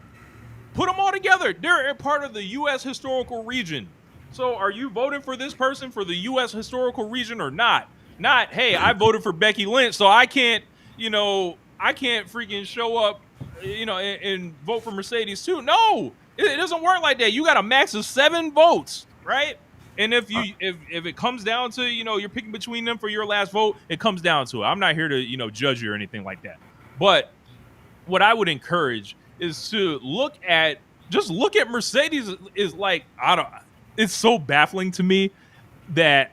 put them all together. They're a part of the U.S. historical region. So are you voting for this person for the U.S. historical region or not? Not, hey, I voted for Becky Lynch, so I can't freaking show up, and vote for Mercedes too. No, it doesn't work like that. You got a max of 7 votes, right? And if it comes down to, you're picking between them for your last vote, it comes down to it. I'm not here to, judge you or anything like that. But what I would encourage is to look at Mercedes is like, it's so baffling to me that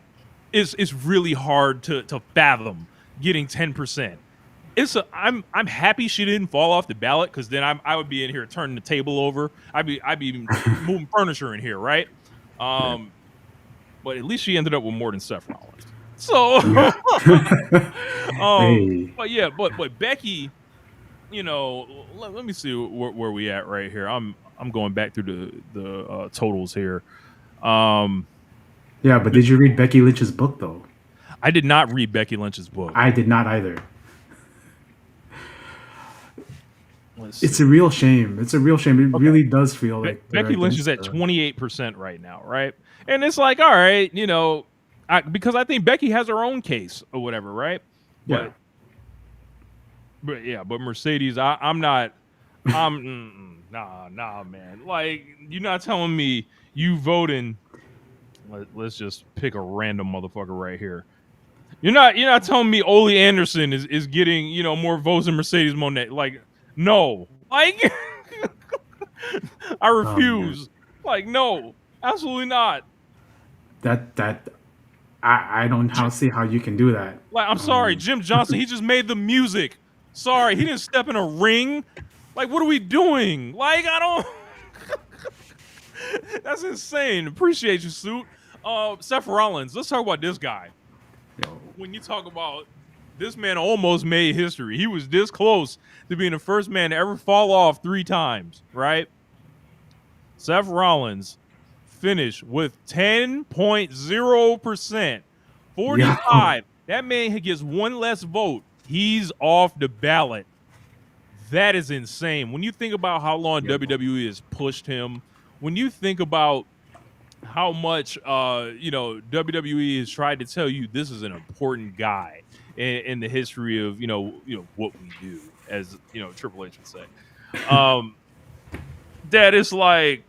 it's really hard to fathom getting 10%. I'm happy she didn't fall off the ballot, because then I would be in here turning the table over. I'd be moving furniture in here, right? But at least she ended up with more than Seth Rollins. So, but Becky, let me see where we at right here. I'm going back through the totals here. But did you read Becky Lynch's book though? I did not read Becky Lynch's book. I did not either. It's a real shame. It really does feel like Becky Lynch is at 28% right now, right? And it's like, all right, because I think Becky has her own case or whatever, right? Yeah. But Mercedes, I'm not. Nah, man. Like, you're not telling me you voting. Let's just pick a random motherfucker right here. You're not telling me Ole Anderson is getting more votes than Mercedes Moné. Like, no, like I refuse. No, absolutely not. I don't see how you can do that. Like, I'm sorry, Jim Johnson. He just made the music. Sorry, he didn't step in a ring. Like, what are we doing? Like, I don't. That's insane. Appreciate you, suit. Seth Rollins. Let's talk about this guy. Yo, When you talk about this man almost made history. He was this close to being the first man to ever fall off 3 times, right? Seth Rollins finished with 10.0%. yo, 45. That man gets one less vote. He's off the ballot. That is insane. When you think about how long WWE has pushed him, when you think about how much WWE has tried to tell you this is an important guy in the history of what we do, as Triple H would say. That is like,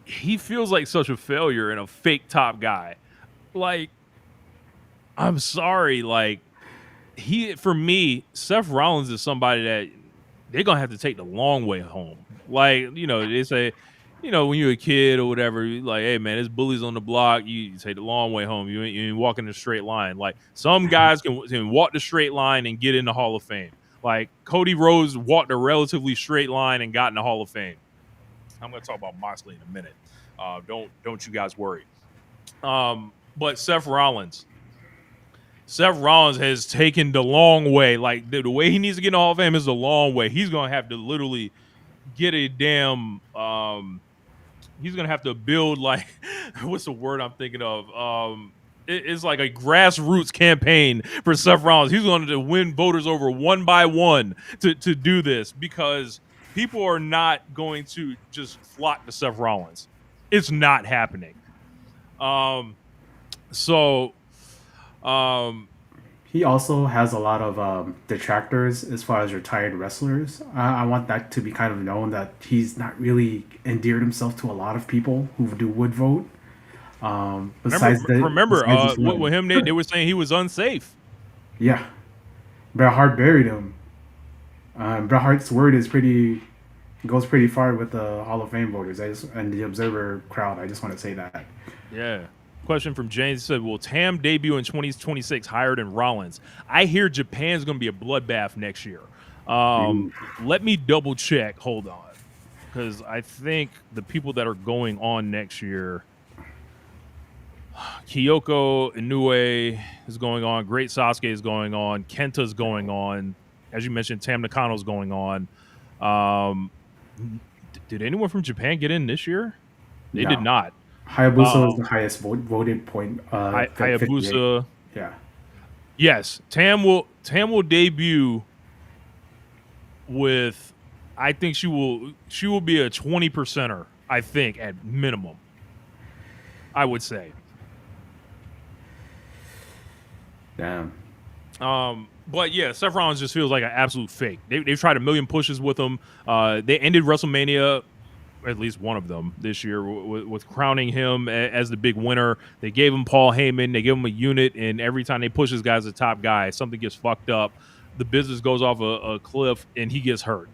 he feels like such a failure and a fake top guy. Like, I'm sorry, like, for me, Seth Rollins is somebody that they're gonna have to take the long way home. Like, they say, when you're a kid or whatever, like, hey man, there's bullies on the block. You take the long way home. You ain't walking the straight line. Like, some guys can walk the straight line and get in the Hall of Fame. Like, Cody Rhodes walked a relatively straight line and got in the Hall of Fame. I'm gonna talk about Moxley in a minute. Don't you guys worry. But Seth Rollins has taken the long way. Like, the way he needs to get in the Hall of Fame is the long way. He's gonna have to literally get a damn. He's gonna have to build, like, what's the word I'm thinking of? It's like a grassroots campaign for Seth Rollins. He's going to win voters over one by one to do this, because people are not going to just flock to Seth Rollins. It's not happening. He also has a lot of detractors as far as retired wrestlers. I want that to be kind of known, that he's not really endeared himself to a lot of people who would vote. Remember, with him, they were saying he was unsafe. Yeah, Bret Hart buried him. Bret Hart's word goes pretty far with the Hall of Fame voters and the Observer crowd. I just want to say that. Yeah. Question from James said, will Tam debut in 2026 higher than Rollins? I hear Japan's going to be a bloodbath next year. Let me double check. Hold on. Because I think the people that are going on next year, Kyoko Inoue is going on. Great Sasuke is going on. Kenta's going on. As you mentioned, Tam Nakano's going on. Did anyone from Japan get in this year? They did not. Hayabusa is the highest voted point. Hayabusa. Yeah. Yes, Tam will debut with, I think she will be a 20%er, I think, at minimum. I would say. Damn. But yeah, Seth Rollins just feels like an absolute fake. They've tried a million pushes with him. They ended WrestleMania, at least one of them this year, with crowning him as the big winner. They gave him Paul Heyman. They gave him a unit, and every time they push this guy as a top guy, something gets fucked up. The business goes off a cliff, and he gets hurt.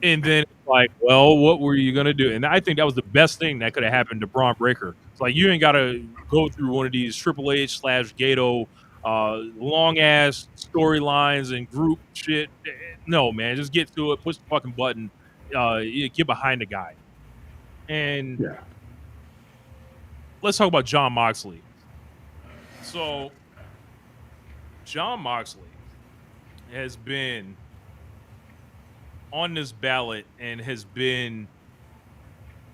And then it's like, well, what were you going to do? And I think that was the best thing that could have happened to Braun Breaker. It's like, you ain't got to go through one of these Triple H / Gato long-ass storylines and group shit. No, man, just get to it, push the fucking button, get behind the guy. And let's talk about Jon Moxley. So, Jon Moxley has been on this ballot and has been,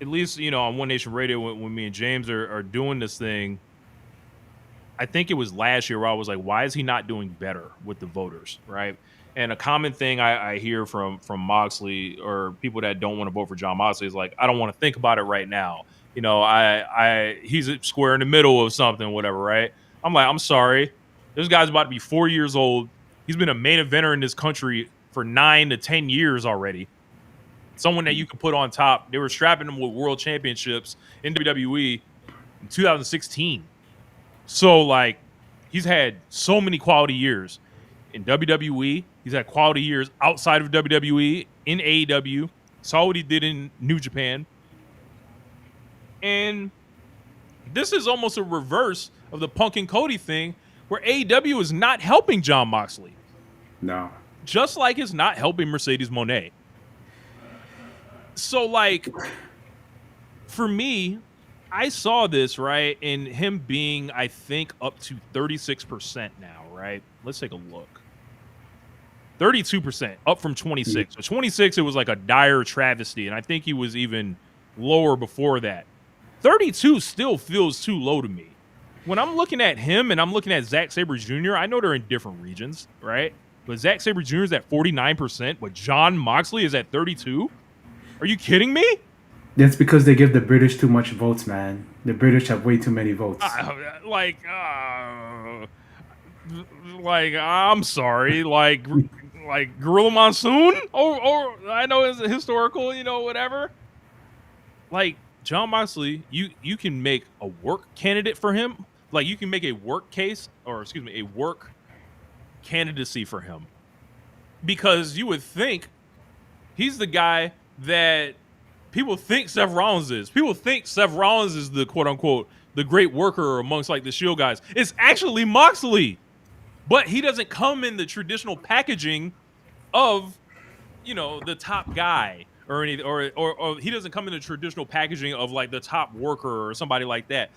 at least, on One Nation Radio when me and James are doing this thing. I think it was last year where I was like, why is he not doing better with the voters, right? And a common thing I hear from Moxley, or people that don't want to vote for Jon Moxley, is like, I don't want to think about it right now. He's square in the middle of something, whatever, right? I'm like, I'm sorry. This guy's about to be 4 years old. He's been a main eventer in this country for 9 to 10 years already. Someone that you can put on top. They were strapping him with world championships in WWE in 2016. So, like, he's had so many quality years in WWE. He's had quality years outside of WWE, in AEW. Saw what he did in New Japan. And this is almost a reverse of the Punk and Cody thing, where AEW is not helping Jon Moxley. No. Just like it's not helping Mercedes Moné. So like for me, I saw this, right, and him being, I think, up to 36% now, right? Let's take a look. 32%, up from 26. So 26, it was like a dire travesty, and I think he was even lower before that. 32 still feels too low to me. When I'm looking at him and I'm looking at Zack Sabre Jr., I know they're in different regions, right? But Zack Sabre Jr. is at 49%, but John Moxley is at 32? Are you kidding me? That's because they give the British too much votes, man. The British have way too many votes. I'm sorry, like Gorilla Monsoon, or I know it's historical, whatever. Like John Moxley, you can make a work candidate for him. Like you can make a work case, or excuse me, a work candidacy for him, because you would think he's the guy that people think Seth Rollins is. People think Seth Rollins is the quote unquote the great worker amongst like the Shield guys. It's actually Moxley, but he doesn't come in the traditional packaging of the top guy or any or he doesn't come in the traditional packaging of like the top worker or somebody like that.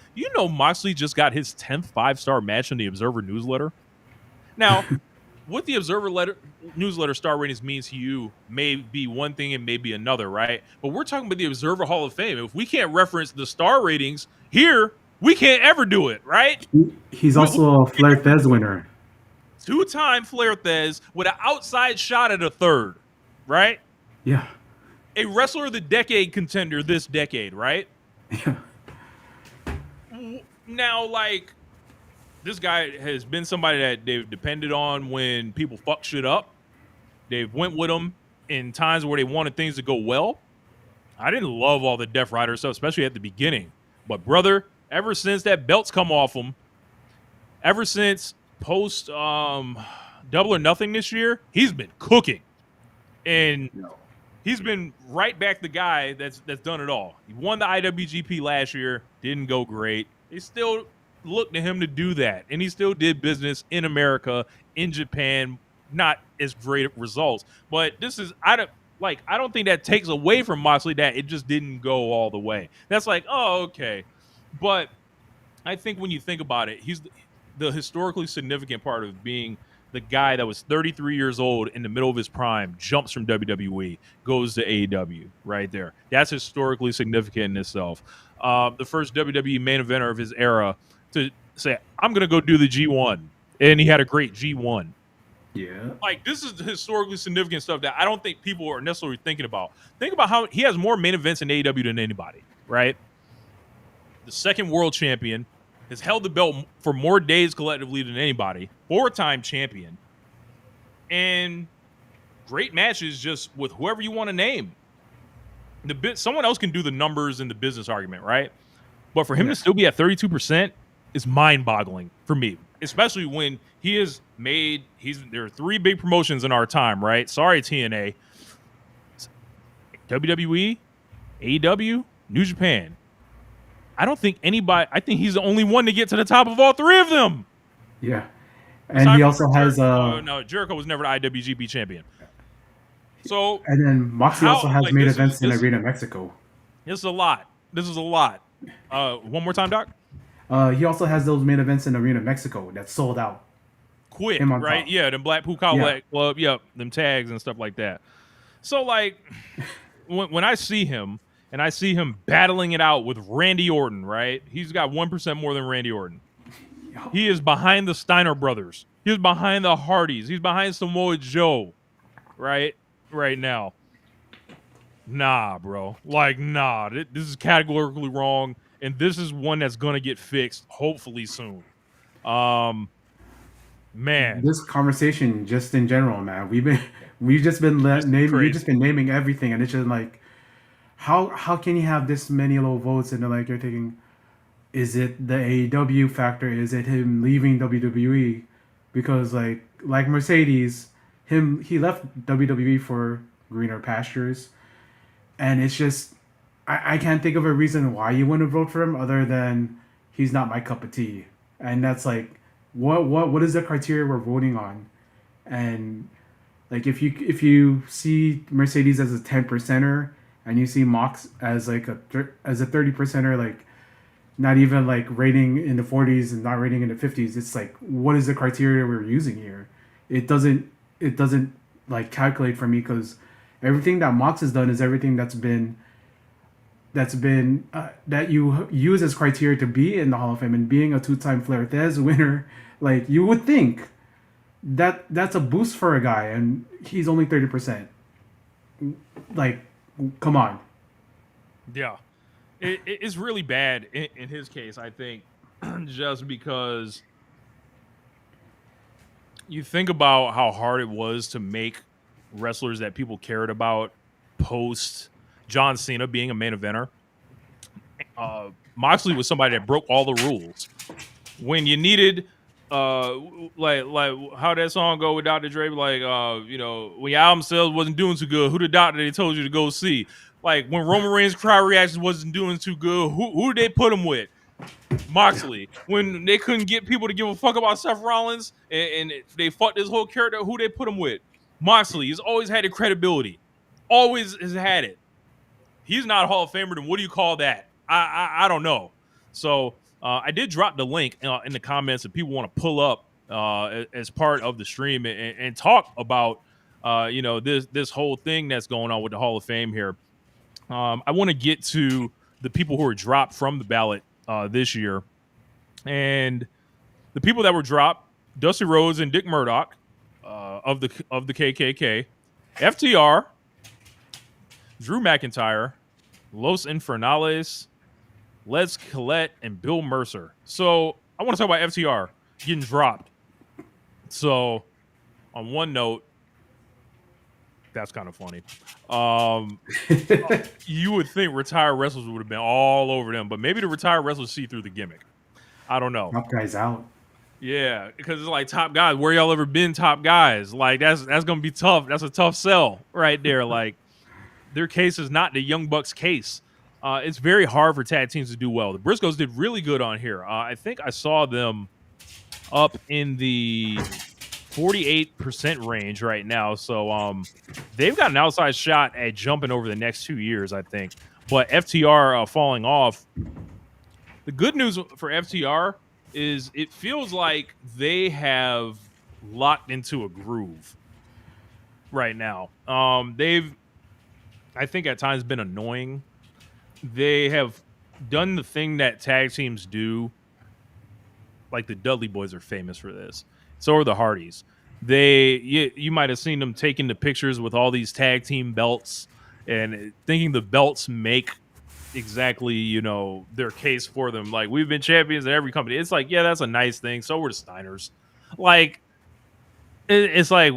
Moxley just got his 10th 5-star match in the Observer newsletter. Now, what the Observer newsletter star ratings means to you may be one thing and may be another, right? But we're talking about the Observer Hall of Fame. If we can't reference the star ratings here, we can't ever do it, right? He's also a Flair Thez winner. 2-time Flair Thez with an outside shot at a third, right? Yeah. A Wrestler of the Decade contender this decade, right? Yeah. Now, like, this guy has been somebody that they've depended on when people fuck shit up. They've went with him in times where they wanted things to go well. I didn't love all the Death Rider stuff, especially at the beginning. But, brother, ever since that belt's come off him, ever since post Double or Nothing this year, he's been cooking. And he's been right back the guy that's done it all. He won the IWGP last year, didn't go great. They still look to him to do that, and he still did business in America, in Japan, not as great results. But this is I don't think that takes away from Moxley that it just didn't go all the way. That's like, oh, okay. But I think when you think about it, he's the historically significant part of being the guy that was 33 years old in the middle of his prime, jumps from WWE, goes to AEW right there. That's historically significant in itself. The first WWE main eventer of his era to say, I'm going to go do the G1. And he had a great G1. Yeah. Like, this is the historically significant stuff that I don't think people are necessarily thinking about. Think about how he has more main events in AEW than anybody, right? The second world champion, has held the belt for more days collectively than anybody, 4-time champion, and great matches just with whoever you want to name. Someone else can do the numbers and the business argument, right? But for him to still be at 32% is mind-boggling for me, especially when he has made there are 3 big promotions in our time, right? Sorry, TNA, WWE, AEW, New Japan. I think he's the only one to get to the top of all 3 of them. Yeah. And he also has no, Jericho was never the IWGP champion. So and then Moxley also has main events in Arena Mexico. This is a lot. One more time, Doc. He also has those main events in Arena Mexico that sold out. Quick, right? Top. Yeah, them Blackpool Combat Club, them tags and stuff like that. So like when I see him and I see him battling it out with Randy Orton, right? He's got 1% more than Randy Orton. He is behind the Steiner brothers. He's behind the Hardys. He's behind Samoa Joe, right now. Nah, bro. Like, nah. This is categorically wrong, and this is one that's going to get fixed hopefully soon. Man. This conversation just in general, man. We've just been naming everything, and it's just like, how can you have this many low votes? And like you're thinking, is it the AEW factor? Is it him leaving WWE? Because like Mercedes, he left WWE for greener pastures, and it's just I can't think of a reason why you wouldn't vote for him other than he's not my cup of tea. And that's like what is the criteria we're voting on? And like if you see Mercedes as a 10%er and you see Mox as like as a 30%er, like not even like rating in the 40s and not rating in the 50s. It's like, what is the criteria we're using here? It doesn't it doesn't like calculate for me, because everything that Mox has done is everything that's been that you use as criteria to be in the Hall of Fame, and being a two-time Flair Thez winner, like you would think that that's a boost for a guy, and he's only 30%. Like, come on. Yeah, it's really bad in his case. I think just because you think about how hard it was to make wrestlers that people cared about post John Cena being a main eventer. Moxley was somebody that broke all the rules when you needed. Like how that song go with Dr. Dre, like when your album sales wasn't doing too good, who the doctor they told you to go see? Like when Roman Reigns' crowd reactions wasn't doing too good, who did they put him with? Moxley. When they couldn't get people to give a fuck about Seth Rollins, and they fucked his whole character, who they put him with? Moxley. He's always had the credibility, always has had it. He's not a Hall of Famer, then what do you call that? I don't know. So I did drop the link in the comments if people want to pull up as part of the stream and talk about this whole thing that's going on with the Hall of Fame here. I want to get to the people who were dropped from the ballot this year, and the people that were dropped: Dusty Rhodes and Dick Murdoch of the KKK, FTR, Drew McIntyre, Los Infernales, Les Collette, and Bill Mercer. So I want to talk about FTR getting dropped. So on one note, that's kind of funny. You would think retired wrestlers would have been all over them, but maybe the retired wrestlers see through the gimmick. I don't know. Top guys out. Yeah, because it's like top guys. Where y'all ever been top guys? Like that's gonna be tough. That's a tough sell right there. Like their case is not the Young Bucks case. It's very hard for tag teams to do well. The Briscoes did really good on here. I think I saw them up in the 48% range right now. So they've got an outside shot at jumping over the next 2 years, I think. But FTR falling off. The good news for FTR is it feels like they have locked into a groove right now. They've, I think, at times been annoying. They have done the thing that tag teams do. Like the Dudley Boys are famous for this. So are the Hardys. You might have seen them taking the pictures with all these tag team belts and thinking the belts make exactly, their case for them. Like, we've been champions at every company. It's like, yeah, that's a nice thing. So were the Steiners. Like, it's like,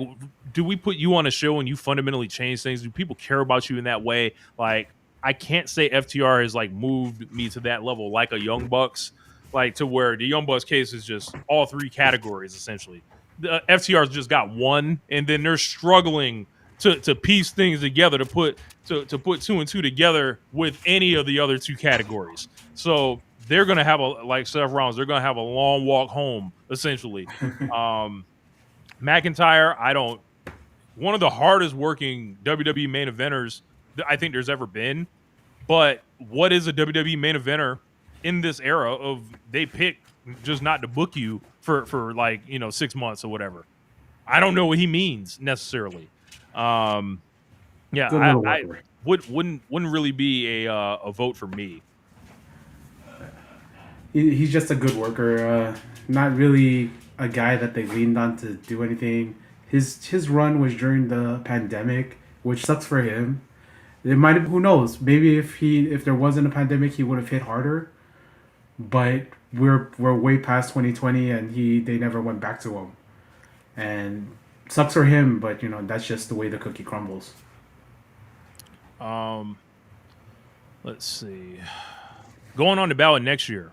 do we put you on a show and you fundamentally change things? Do people care about you in that way? Like, I can't say FTR has like moved me to that level like a Young Bucks, like to where the Young Bucks case is just all three categories essentially. The FTR's just got one, and then they're struggling to piece things together to put two and two together with any of the other two categories. So they're gonna have like Seth Rollins, they're gonna have a long walk home essentially. McIntyre, one of the hardest working WWE main eventers that I think there's ever been. But what is a WWE main eventer in this era of they pick just not to book you for like 6 months or whatever? I don't know what he means necessarily. I wouldn't really be a vote for me. He's just a good worker. Not really a guy that they leaned on to do anything. His run was during the pandemic, which sucks for him. It might have, who knows? Maybe if there wasn't a pandemic, he would have hit harder. But we're way past 2020, and they never went back to him. And sucks for him, but that's just the way the cookie crumbles. Let's see. Going on the ballot next year,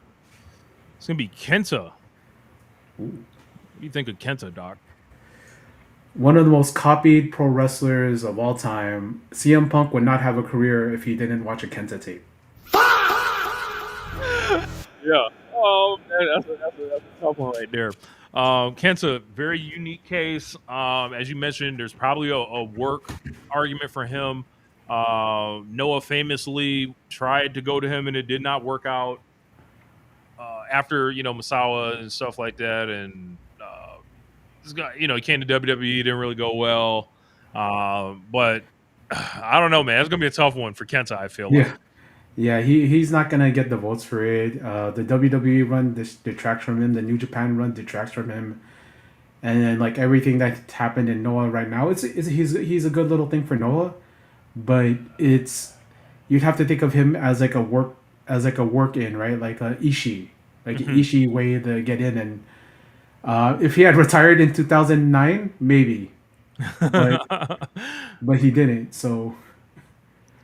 it's gonna be Kenta. Ooh. What do you think of Kenta, Doc? One of the most copied pro wrestlers of all time. CM Punk would not have a career if he didn't watch a Kenta tape. Yeah. That's a tough one right there. Kenta, very unique case. As you mentioned, there's probably a work argument for him. Noah famously tried to go to him and it did not work out. After Masawa and stuff like that, and this guy, he came to WWE, didn't really go well. But I don't know, man. It's gonna be a tough one for Kenta. I feel like. Yeah. Yeah, he's not gonna get the votes for it. The WWE run detracts from him. The New Japan run detracts from him, and then like everything that happened in Noah right now, he's a good little thing for Noah, but it's you'd have to think of him as like a work in, right, like a Ishii, like an Mhm. Ishii way to get in. And if he had retired in 2009, maybe, but he didn't. So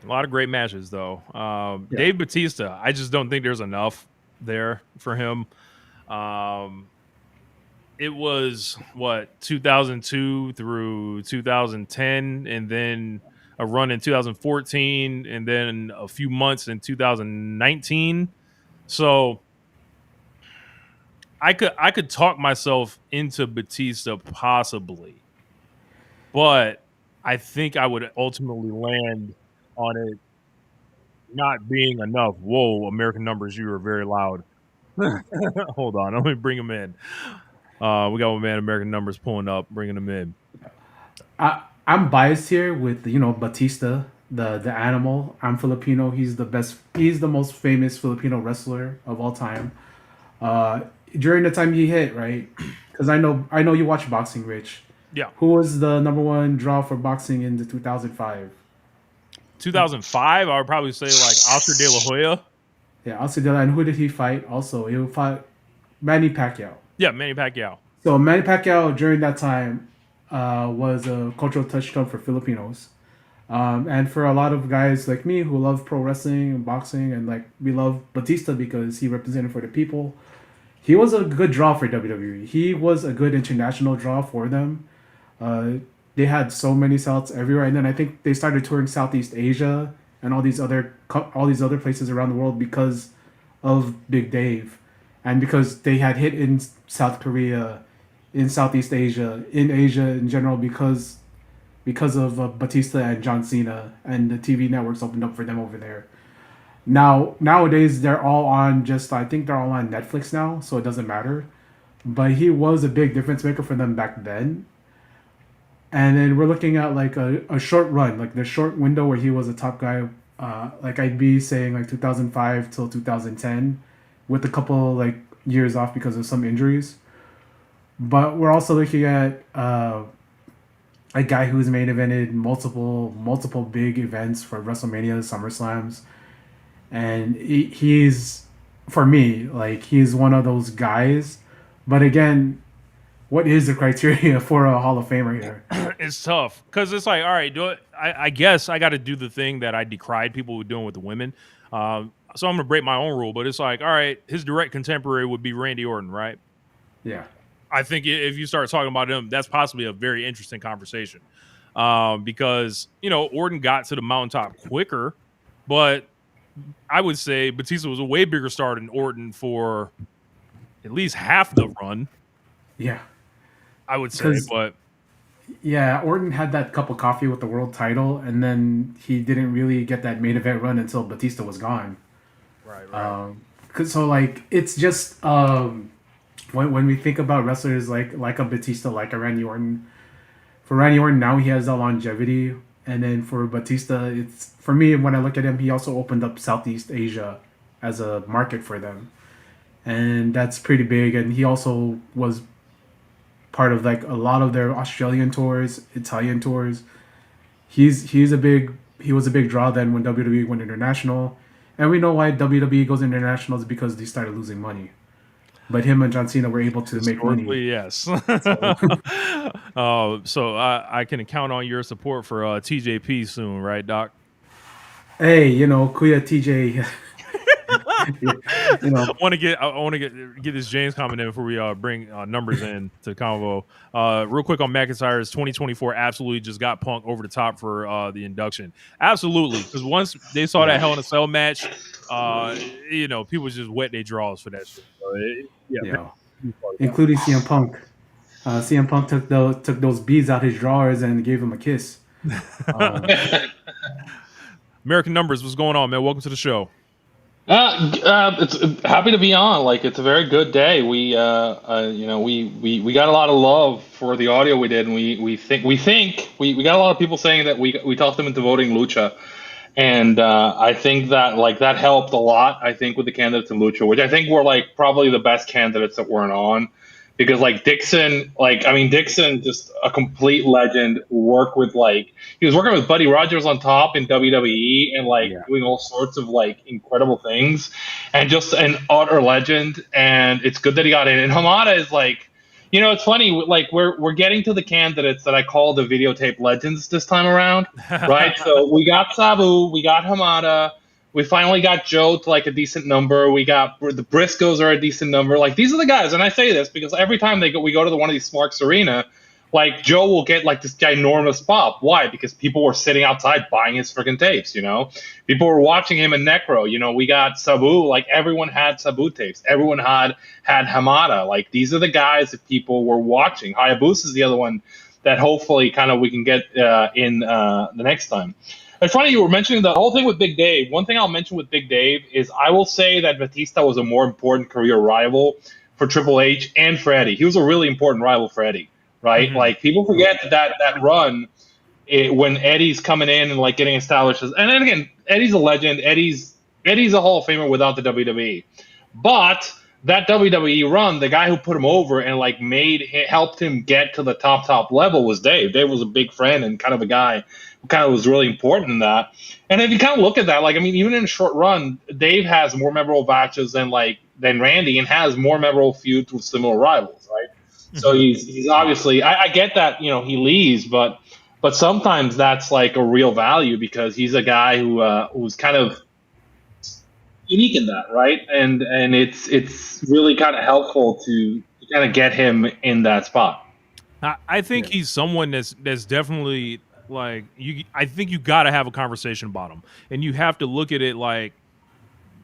A lot of great matches, though. yeah, Dave Batista, I just don't think there's enough there for him. Um, it was what 2002 through 2010, and then a run in 2014, and then a few months in 2019. So I could talk myself into Batista possibly, but I think I would ultimately land on it not being enough. Whoa, American numbers, you are very loud. Hold on, let me bring him in. We got my man American numbers pulling up, bringing him in. I'm biased here with Batista, the animal. I'm Filipino. He's the best. He's the most famous Filipino wrestler of all time. Uh, During the time he hit, right? Because I know you watch boxing, Rich. Yeah, Who was the number one draw for boxing in the 2005? 2005. I would probably say like Oscar De La Hoya. Yeah, also and who did he fight? Also, he fought Manny Pacquiao. Yeah, Manny Pacquiao. So Manny Pacquiao during that time was a cultural touchstone for Filipinos. And for a lot of guys like me who love pro wrestling and boxing, and like we love Batista because he represented for the people, he was a good draw for WWE. He was a good international draw for them. Uh, they had so many sellouts everywhere, and then I think they started touring Southeast Asia and all these other places around the world because of Big Dave, and because they had hit in South Korea, in Southeast Asia, in Asia in general because of Batista and John Cena, and the TV networks opened up for them over there. Nowadays they're all on just I think they're all on Netflix now, so it doesn't matter. But he was a big difference maker for them back then. And then we're looking at like a short run, like the short window where he was a top guy. Like I'd be saying like 2005 till 2010, with a couple like years off because of some injuries. But we're also looking at a guy who's main evented multiple big events for WrestleMania, SummerSlams, and he's for me like he's one of those guys. But again, what is the criteria for a Hall of Famer here? It's tough because it's like, all right, I guess I got to do the thing that I decried people were doing with the women. So I'm gonna break my own rule, but it's like, all right, his direct contemporary would be Randy Orton, right? Yeah, I think if you start talking about him, that's possibly a very interesting conversation. Because Orton got to the mountaintop quicker, but I would say Batista was a way bigger star than Orton for at least half the run. yeah, I would say, because but yeah, Orton had that cup of coffee with the world title, and then he didn't really get that main event run until Batista was gone. right. 'Cause so like it's just when we think about wrestlers like a Batista, like a Randy Orton, for Randy Orton now he has the longevity, and then for Batista, it's for me when I look at him, he also opened up Southeast Asia as a market for them, and that's pretty big. And he also was part of like a lot of their Australian tours, Italian tours. He was a big draw then when WWE went international, and we know why WWE goes international is because they started losing money. But him and John Cena were able to make money. Historically, yes. So So I can count on your support for TJP soon, right, Doc? hey, Kuya TJ, you know, I want to get this James comment in before we bring numbers in to the convo. Real quick on McIntyre's 2024, absolutely just got Punk over the top for the induction. Absolutely, because once they saw that yeah, Hell in a Cell match, people just wet their draws for that shit. So yeah, yeah, including CM Punk. CM Punk took those beads out his drawers and gave him a kiss. Um, American Numbers, what's going on, man? Welcome to the show. It's happy to be on. Like, it's a very good day. We got a lot of love for the audio we did, and we got a lot of people saying that we talked them into voting Lucha, and I think that like that helped a lot. I think with the candidates in Lucha, which I think were like probably the best candidates that weren't on, because like Dixon, Dixon, just a complete legend. Worked with like he was working with Buddy Rogers on top in WWE and like Yeah. doing all sorts of like incredible things, and just an utter legend. And it's good that he got in. And Hamada is like. It's funny. Like we're getting to the candidates that I call the videotape legends this time around, right? So we got Sabu, we got Hamada, we finally got Joe to like a decent number. We got the Briscoes are a decent number. Like these are the guys, and I say this because every time we go to one of these Smarks Arena, like Joe will get like this ginormous pop. Why? Because people were sitting outside buying his freaking tapes. People were watching him in Necro. We got Sabu. Like everyone had Sabu tapes. Everyone had Hamada. Like these are the guys that people were watching. Hayabusa is the other one that hopefully kind of we can get in the next time. It's funny you were mentioning the whole thing with Big Dave. One thing I'll mention with Big Dave is I will say that Batista was a more important career rival for Triple H and for Eddie. He was a really important rival for Eddie, right? Mhm. Like people forget that run when Eddie's coming in and like getting established. And then again, Eddie's a legend. Eddie's a Hall of Famer without the WWE. But that WWE run, the guy who put him over and like helped him get to the top level was Dave. Dave was a big friend and kind of a guy who kind of was really important in that. And if you kind of look at that, like I mean, even in a short run, Dave has more memorable matches than Randy, and has more memorable feuds with similar rivals, right? So Mhm. he's obviously I get that he leaves, but sometimes that's like a real value because he's a guy who's kind of unique in that, right? And it's really kind of helpful to kind of get him in that spot. I think Yeah. he's someone that's definitely like you. I think you got to have a conversation about him, and you have to look at it like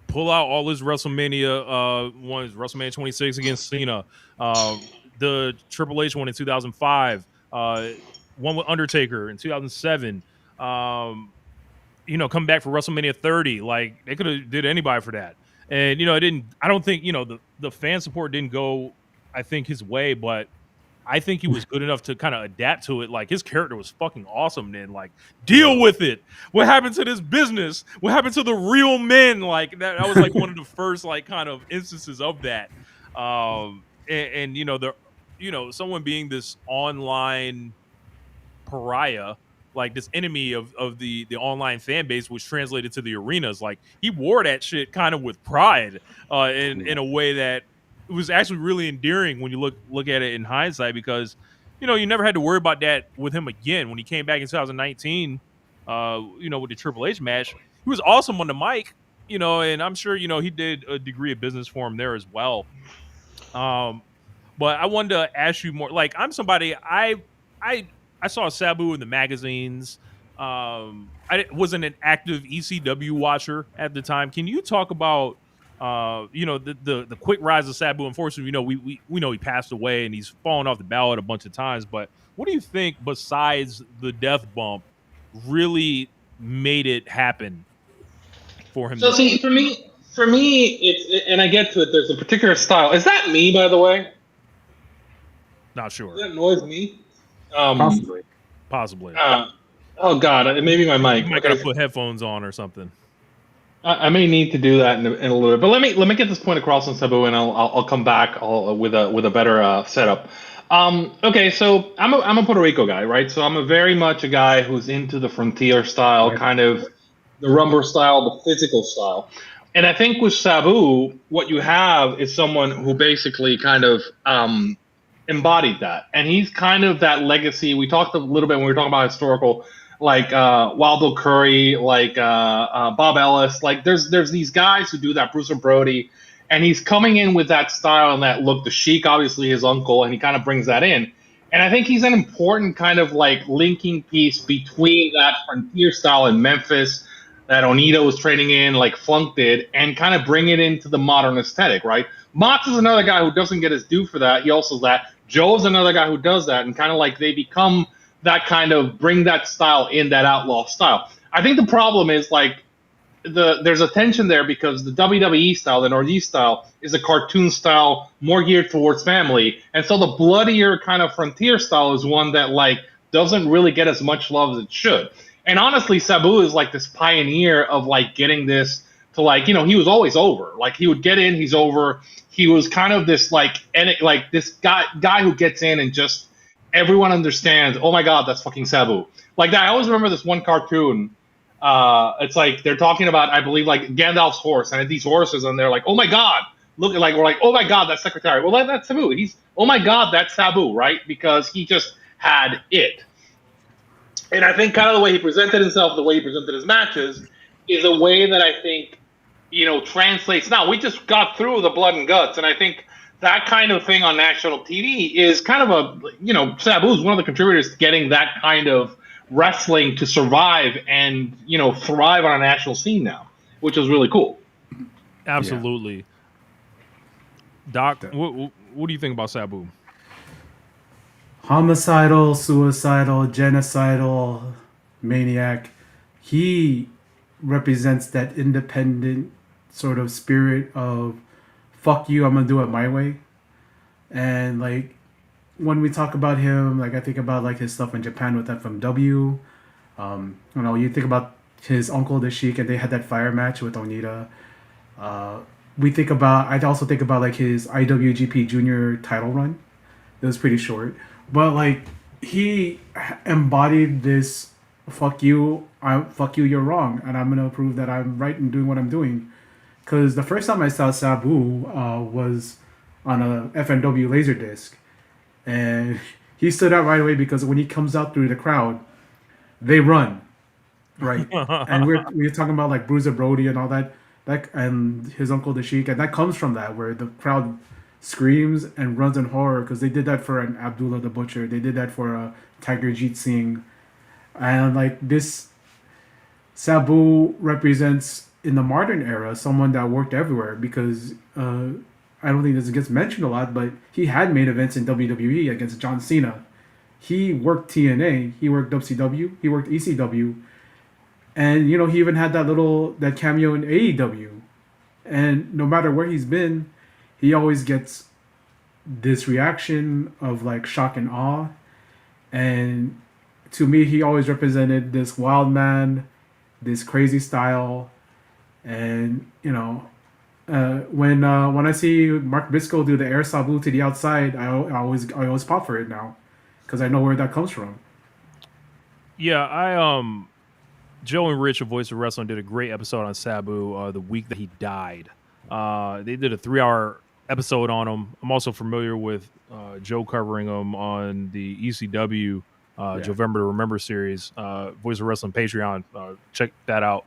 pull out all his WrestleMania ones, WrestleMania 26 against Cena, uh, the Triple H one in 2005, one with Undertaker in 2007. Come back for WrestleMania 30. Like they could have did anybody for that. And it didn't. I don't think the fan support didn't go. I think his way, but I think he was good enough to kind of adapt to it. Like his character was fucking awesome. Then like deal with it. What happened to this business? What happened to the real men? Like that was like one of the first like kind of instances of that. And someone being this online pariah, like this enemy of the online fan base, which translated to the arenas. Like he wore that shit kind of with pride, in a way that it was actually really endearing when you look at it in hindsight, because you never had to worry about that with him again when he came back in 2019. With the Triple H match, he was awesome on the mic. And I'm sure he did a degree of business for him there as well. Um, but I wanted to ask you more. Like, I'm somebody I I saw Sabu in the magazines. Wasn't an active ECW watcher at the time. Can you talk about the quick rise of Sabu? Unfortunately, we know he passed away and he's fallen off the ballot a bunch of times. But what do you think, besides the death bump, really made it happen for him So this see, year? for me, and I get to it. There's a particular style. Is that me, by the way? Not Is sure. that noise me? Um. Possibly. Possibly. Oh God, maybe my You mic. might gotta Okay. put headphones on or something. I may need to do that in a little bit, but let me get this point across on Cebu, and I'll come back with a better setup. Okay, so I'm a Puerto Rico guy, right? So I'm a very much a guy who's into the frontier style, Right. kind of the rumble style, the physical style. And I think with Sabu, what you have is someone who basically kind of embodied that, and he's kind of that legacy. We talked a little bit when we were talking about historical, like Waldo Curry, like Bob Ellis. Like there's these guys who do that. Bruce Brody, and he's coming in with that style and that look. The Sheik, obviously his uncle, and he kind of brings that in. And I think he's an important kind of like linking piece between that frontier style in Memphis that Onita was training in, like Funk did, and kind of bring it into the modern aesthetic, right? Mott's is another guy who doesn't get his due for that. He also does that. Joe's another guy who does that, and kind of like they become that kind of bring that style in, that outlaw style. I think the problem is like there's a tension there because the WWE style, the Northeast style, is a cartoon style more geared towards family, and so the bloodier kind of frontier style is one that like doesn't really get as much love as it should. And honestly, Sabu is like this pioneer of like getting this to like he was always over. Like he would get in, he's over. He was kind of this like this guy who gets in and just everyone understands. Oh my god, that's fucking Sabu. Like that. I always remember this one cartoon. It's like they're talking about, I believe, like Gandalf's horse, and these horses, and they're like, "Oh my god, look!" Like we're like, "Oh my god, that's Secretary." Well, that's Sabu. Oh my god, that's Sabu, right? Because he just had it. And I think kind of the way he presented himself, the way he presented his matches, is a way that I think translates. Now we just got through the blood and guts, and I think that kind of thing on national TV is kind of Sabu is one of the contributors to getting that kind of wrestling to survive and thrive on a national scene now, which is really cool. Absolutely. Yeah. Doc, what do you think about Sabu? Homicidal, suicidal, genocidal, maniac. He represents that independent sort of spirit of fuck you, I'm gonna do it my way. And like when we talk about him, like I think about like his stuff in Japan with FMW. You think about his uncle the Sheik, and they had that fire match with Onita. I also think about like his IWGP Junior title run. It was pretty short, but like he embodied this fuck you, you're wrong, and I'm gonna prove that I'm right in doing what I'm doing. Because the first time I saw Sabu was on a FNW Laserdisc, and he stood out right away because when he comes out through the crowd, they run, right? And we're talking about like Bruiser Brody and all that, and his uncle the Sheik, and that comes from that where the crowd screams and runs in horror because they did that for an Abdullah the Butcher, they did that for a Tiger Jeet Singh, and like this Sabu represents in the modern era someone that worked everywhere because I don't think this gets mentioned a lot, but he had main events in WWE against John Cena. He worked TNA, he worked WCW, he worked ECW, and he even had that cameo in AEW. And no matter where he's been, he always gets this reaction of like shock and awe. And to me, he always represented this wild man, this crazy style, and when I see Mark Briscoe do the air Sabu to the outside, I always pop for it now, because I know where that comes from. Yeah, Joe and Rich of Voice of Wrestling did a great episode on Sabu the week that he died. They did a 3-hour episode on him. I'm also familiar with Joe covering him on the ECW Jovember to Remember series, Voice of Wrestling Patreon. Check that out.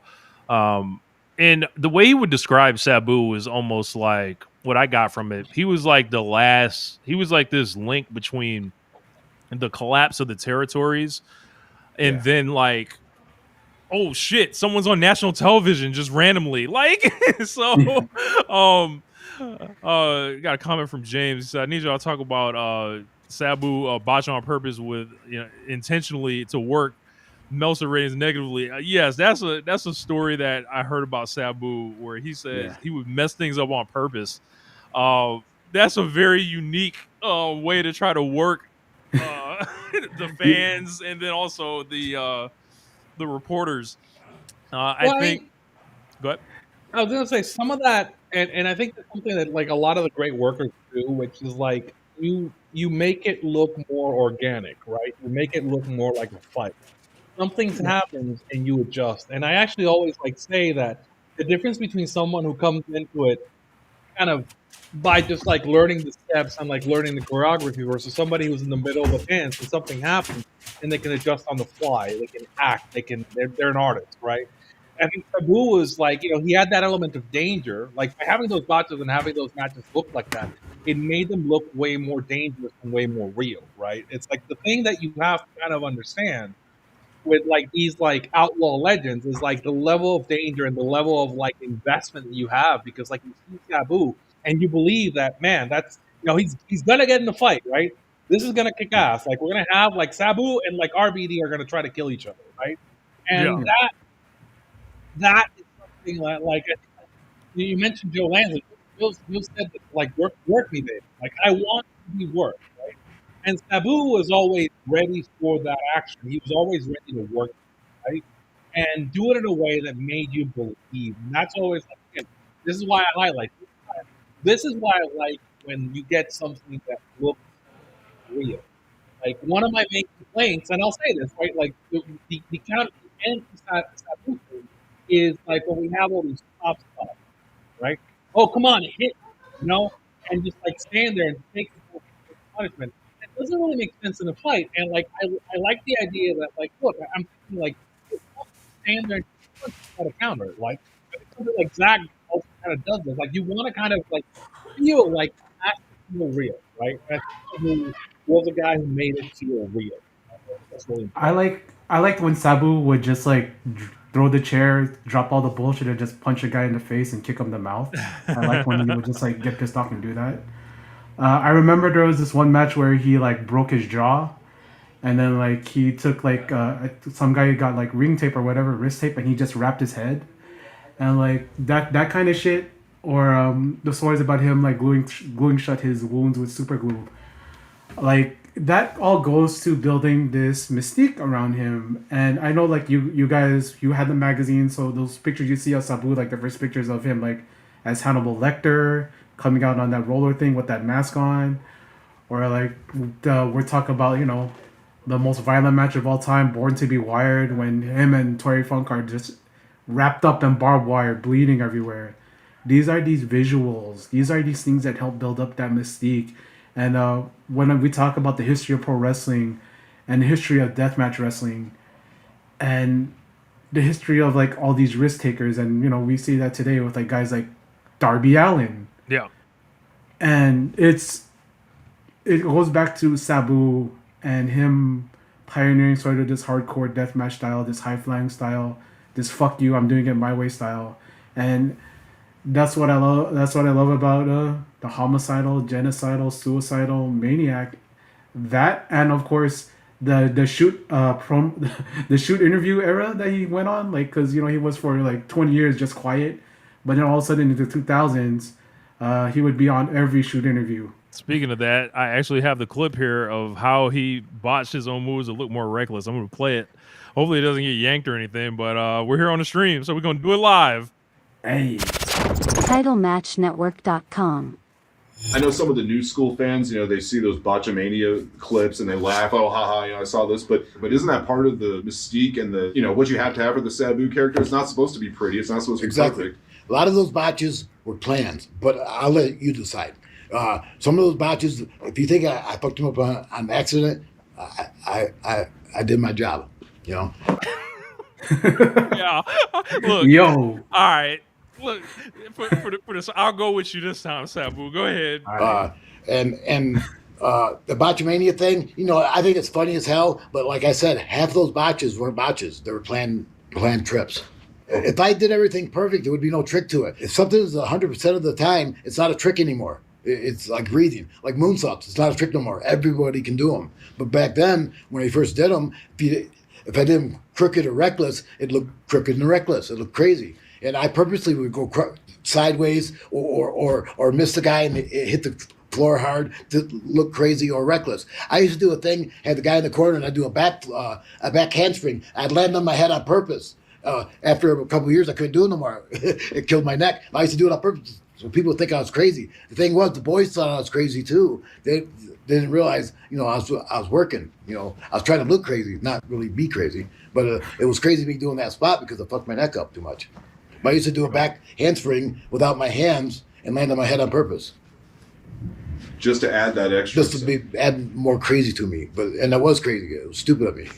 And the way he would describe Sabu was almost like what I got from it. He was like this link between the collapse of the territories and then like, oh shit, someone's on national television just randomly. Like, so, got a comment from James. He said, I need y'all to talk about Sabu botching on purpose with intentionally to work Meltzer ratings negatively. Yes, that's a story that I heard about Sabu where he says he would mess things up on purpose. That's a very unique way to try to work the fans and then also the reporters. I think. Go ahead. I was gonna say some of that, and I think that's something that like a lot of the great workers do, which is like you make it look more organic, right? You make it look more like a fight. Something happens and you adjust. And I actually always like say that the difference between someone who comes into it kind of by just like learning the steps and like learning the choreography versus somebody who's in the middle of a dance and something happens and they can adjust on the fly, they can act, they're an artist, right? I think Sabu was like, he had that element of danger. Like by having those botches and having those matches look like that, it made them look way more dangerous and way more real, right? It's like the thing that you have to kind of understand with like these like outlaw legends is like the level of danger and the level of like investment that you have, because like you see Sabu and you believe that, man, that's he's gonna get in the fight, right? This is gonna kick ass. Like we're gonna have like Sabu and like RBD are gonna try to kill each other, right? And that is something that, like, you mentioned Joe Lanza. Joe said that, like, work me, baby. Like, I want to be worked, right? And Sabu was always ready for that action. He was always ready to work, right? And do it in a way that made you believe. And that's always, like, again, this is why I highlight this. This is why I like when you get something that looks real. Like, one of my main complaints, and I'll say this, right? Like, the kind of the anti-Sabu thing is like when we have all these top stuff, right? Oh, come on, hit, you know, and just like stand there and take punishment. It doesn't really make sense in a fight. And like, I like the idea that, like, look, I'm thinking, like, stand there and try to counter it. Like, I think something like Zach also kind of does this. Like, you want to kind of like feel like it has to feel real, right? And who was a guy who made it feel real. That's really important. I liked when Sabu would just like throw the chair, drop all the bullshit, and just punch a guy in the face and kick him in the mouth. I like when he would just like get pissed off and do that. I remember there was this one match where he like broke his jaw, and then like he took like some guy got like ring tape or whatever, wrist tape, and he just wrapped his head, and like that kind of shit. Or the stories about him like gluing shut his wounds with super glue. Like that all goes to building this mystique around him. And I know like you guys, you had the magazine, so those pictures you see of Sabu, like the first pictures of him like as Hannibal Lecter coming out on that roller thing with that mask on, or like we're talking about, you know, the most violent match of all time, Born to Be Wired, when him and Tori Funk are just wrapped up in barbed wire, bleeding everywhere. These are these visuals. These are these things that help build up that mystique. And when we talk about the history of pro wrestling and the history of deathmatch wrestling and the history of like all these risk takers, and you know, we see that today with like guys like Darby Allin. Yeah. And it goes back to Sabu and him pioneering sort of this hardcore deathmatch style, this high flying style, this fuck you, I'm doing it my way style. And that's what I love. That's what I love about the homicidal, genocidal, suicidal maniac. That, and of course the shoot the shoot interview era that he went on, like, because you know he was for like 20 years just quiet, but then all of a sudden in the 2000s, he would be on every shoot interview. Speaking of that, I actually have the clip here of how he botched his own moves to look more reckless. I'm going to play it. Hopefully it doesn't get yanked or anything, but we're here on the stream, so we're going to do it live. Hey. TitleMatchNetwork.com. I know some of the new school fans, you know, they see those Botchamania clips and they laugh, oh, haha, you know, I saw this. But isn't that part of the mystique and the, you know, what you have to have for the Sabu character? It's not supposed to be pretty. It's not supposed to be perfect. A lot of those botches were planned, but I'll let you decide. Some of those botches, if you think I fucked them up on accident, I did my job, you know? Yeah. Look. Yo. All right. Look, for this, I'll go with you this time, Sabu. Go ahead. And the Botchamania thing, you know, I think it's funny as hell, but like I said, half those botches weren't botches. They were planned trips. If I did everything perfect, there would be no trick to it. If something is 100% of the time, it's not a trick anymore. It's like breathing, like moonsaults. It's not a trick no more. Everybody can do them. But back then, when I first did them, if I did them crooked or reckless, it looked crooked and reckless. It looked crazy. And I purposely would go sideways or miss the guy and hit the floor hard to look crazy or reckless. I used to do a thing, had the guy in the corner, and I'd do a back handspring. I'd land on my head on purpose. After a couple of years, I couldn't do it no more. It killed my neck. I used to do it on purpose so people would think I was crazy. The thing was, the boys thought I was crazy too. They didn't realize, you know, I was working. You know, I was trying to look crazy, not really be crazy. But it was crazy me doing that spot because I fucked my neck up too much. But I used to do a back handspring without my hands and land on my head on purpose. Just to add that extra. Just to add more crazy to me. And that was crazy. It was stupid of me.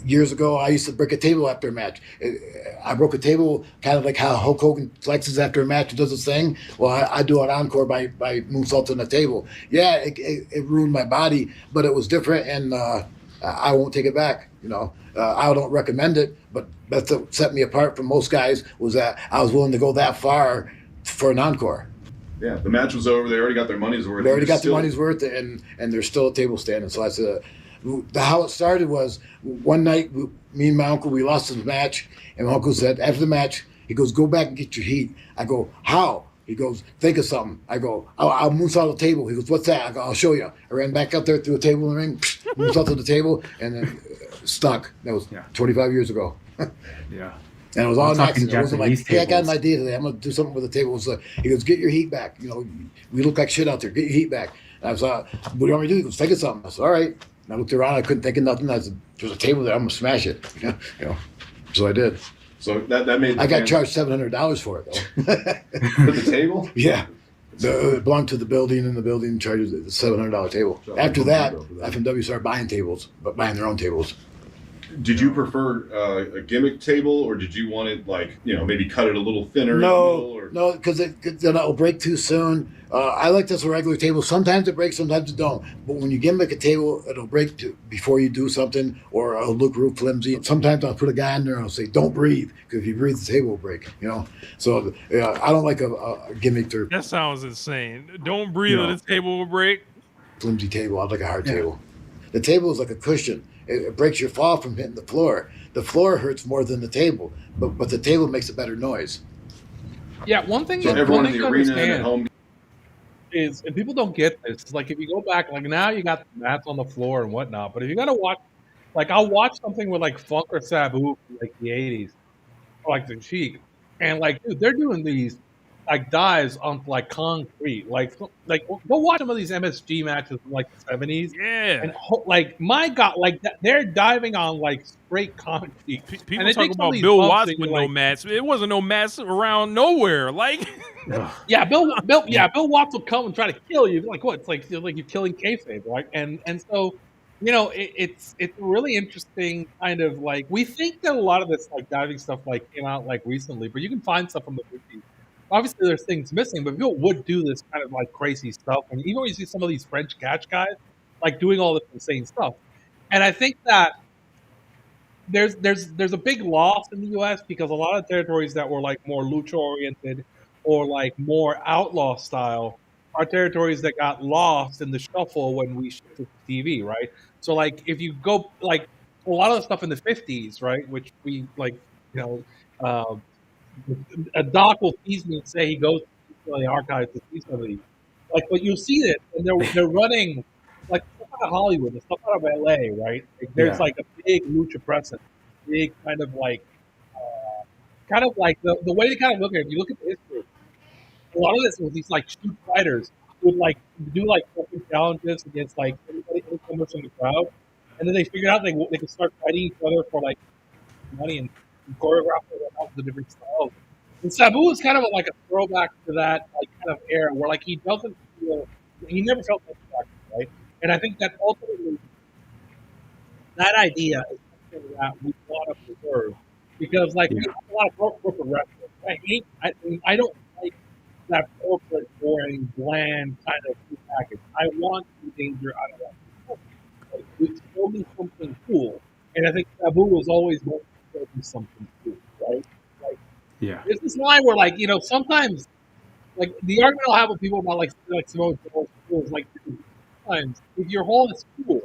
Years ago, I used to break a table after a match. I broke a table kind of like how Hulk Hogan flexes after a match and does his thing. Well, I do an encore by moonsaulting the table. Yeah, it ruined my body, but it was different, and I won't take it back. You know, I don't recommend it, but that's what set me apart from most guys was that I was willing to go that far for an encore. Yeah, the match was over. They already got their money's worth. They already got their money's worth, and there's still a table standing. So I said, how it started was one night, me and my uncle, we lost the match, and my uncle said after the match, he goes, "Go back and get your heat." I go, "How?" He goes, "Think of something." I go, I'll moose out the table." He goes, "What's that?" I go, "I'll show you." I ran back up there, threw a table in the ring, moose out to the table, and then stuck. That was 25 years ago. Yeah. And it was all an accident. It wasn't like, Japanese "Hey, I got an tables. idea today. I'm going to do something with the table." It was like, he goes, "Get your heat back. You know, we look like shit out there. Get your heat back." And I was like, "What do you want me to do?" He goes, "Think of something." I said, "All right." And I looked around. I couldn't think of nothing. I said, "There's a table there. I'm going to smash it." You know. So I did. So that made. I got charged $700 for it, though. for the table. Yeah. It belonged to the building, and the building charges a $700 table. After that, FMW started buying tables, but buying their own tables. Did you prefer a gimmick table, or did you want it like maybe cut it a little thinner? No, because then it'll break too soon. I like this regular table. Sometimes it breaks, sometimes it don't. But when you gimmick a table, it'll break before you do something, or it'll look real flimsy. Sometimes I'll put a guy in there and I'll say, "Don't breathe," because if you breathe, the table will break. So I don't like a gimmick or That sounds insane. Don't breathe or the table will break. flimsy table. I like a hard table. The table is like a cushion. It breaks your fall from hitting the floor. The floor hurts more than the table, but the table makes a better noise. Yeah, one thing So that everyone one in thing the to arena and understand at home. is, and people don't get this, is like if you go back, like now you got the mats on the floor and whatnot, but if you gotta watch, like I'll watch something with like Funk or Sabu from like the 80s, or like the Cheek, and like, dude, they're doing these like dives on like concrete, like go watch some of these MSG matches from like the 70s, Yeah. and like my God, like they're diving on like straight concrete. People and talk about Bill Watts with no mats. It wasn't no mats around nowhere. Like, Bill Watts will come and try to kill you. Like what? It's like you're killing kayfabe, right? And so, it's a really interesting kind of like, we think that a lot of this like diving stuff like came out like recently, but you can find stuff from the 50s. Obviously, there's things missing, but people would do this kind of like crazy stuff. And even when you see some of these French catch guys like doing all this insane stuff, and I think that there's a big loss in the U.S. because a lot of territories that were like more lucha oriented or like more outlaw style are territories that got lost in the shuffle when we shifted to TV, right? So like if you go like a lot of the stuff in the 50s, right, which we like, uh, a doc will tease me and say he goes to the archives to see some of these. Like, but you'll see it, and they're running like stuff out of Hollywood, and stuff out of LA, right? Like, there's like a big lucha presence, big kind of like the way to kind of look at it. If you look at the history, a lot of this was these like shoot fighters who would like do like fucking challenges against like anybody in the crowd, and then they figured out they could start fighting each other for like money and choreograph the different styles. And Sabu is kind of like a throwback to that like kind of era where like he never felt like that, right? And I think that ultimately that idea is something that we want to preserve because like we have a lot of corporate wrestling. I don't like that corporate, boring, bland kind of package. I want the danger out of that. Like, show me something cool, and I think Sabu is always going to show me something cool, right? Like, there's this line where, like, sometimes, like, the argument I'll have with people about, like Samoa Joe is like, sometimes, if your hall is cool,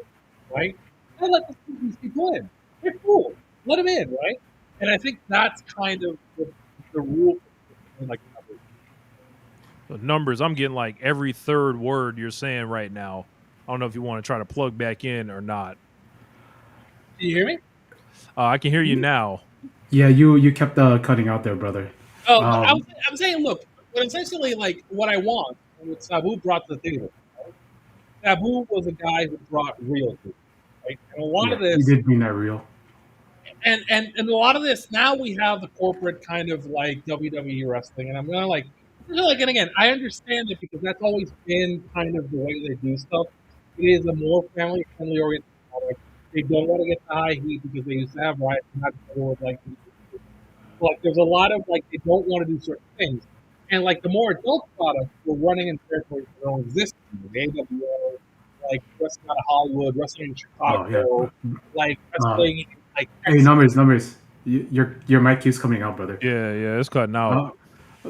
right, then let these people in. They're cool. Let them in, right? And I think that's kind of the rule. Like, the numbers, I'm getting like every third word you're saying right now. I don't know if you want to try to plug back in or not. Can you hear me? I can hear you now. Yeah, you kept cutting out there, brother. Oh, I'm saying, look, but essentially, like, what I want, and what Sabu brought to the table, right? Sabu was a guy who brought real to it, right? And a lot of this... He did bring that real. And a lot of this, now we have the corporate kind of, like, WWE wrestling, and I'm going to, like, and again, I understand it because that's always been kind of the way they do stuff. It is a more family-friendly oriented product. They don't want to get the high heat because they used to have riots and not like there's a lot of like they don't want to do certain things, and like the more adult products were running in territories that don't exist anymore. The AWO, like wrestling out of Hollywood, wrestling in Chicago, like wrestling like hey, numbers. Your mic keeps coming out, brother. Yeah, it's cutting out.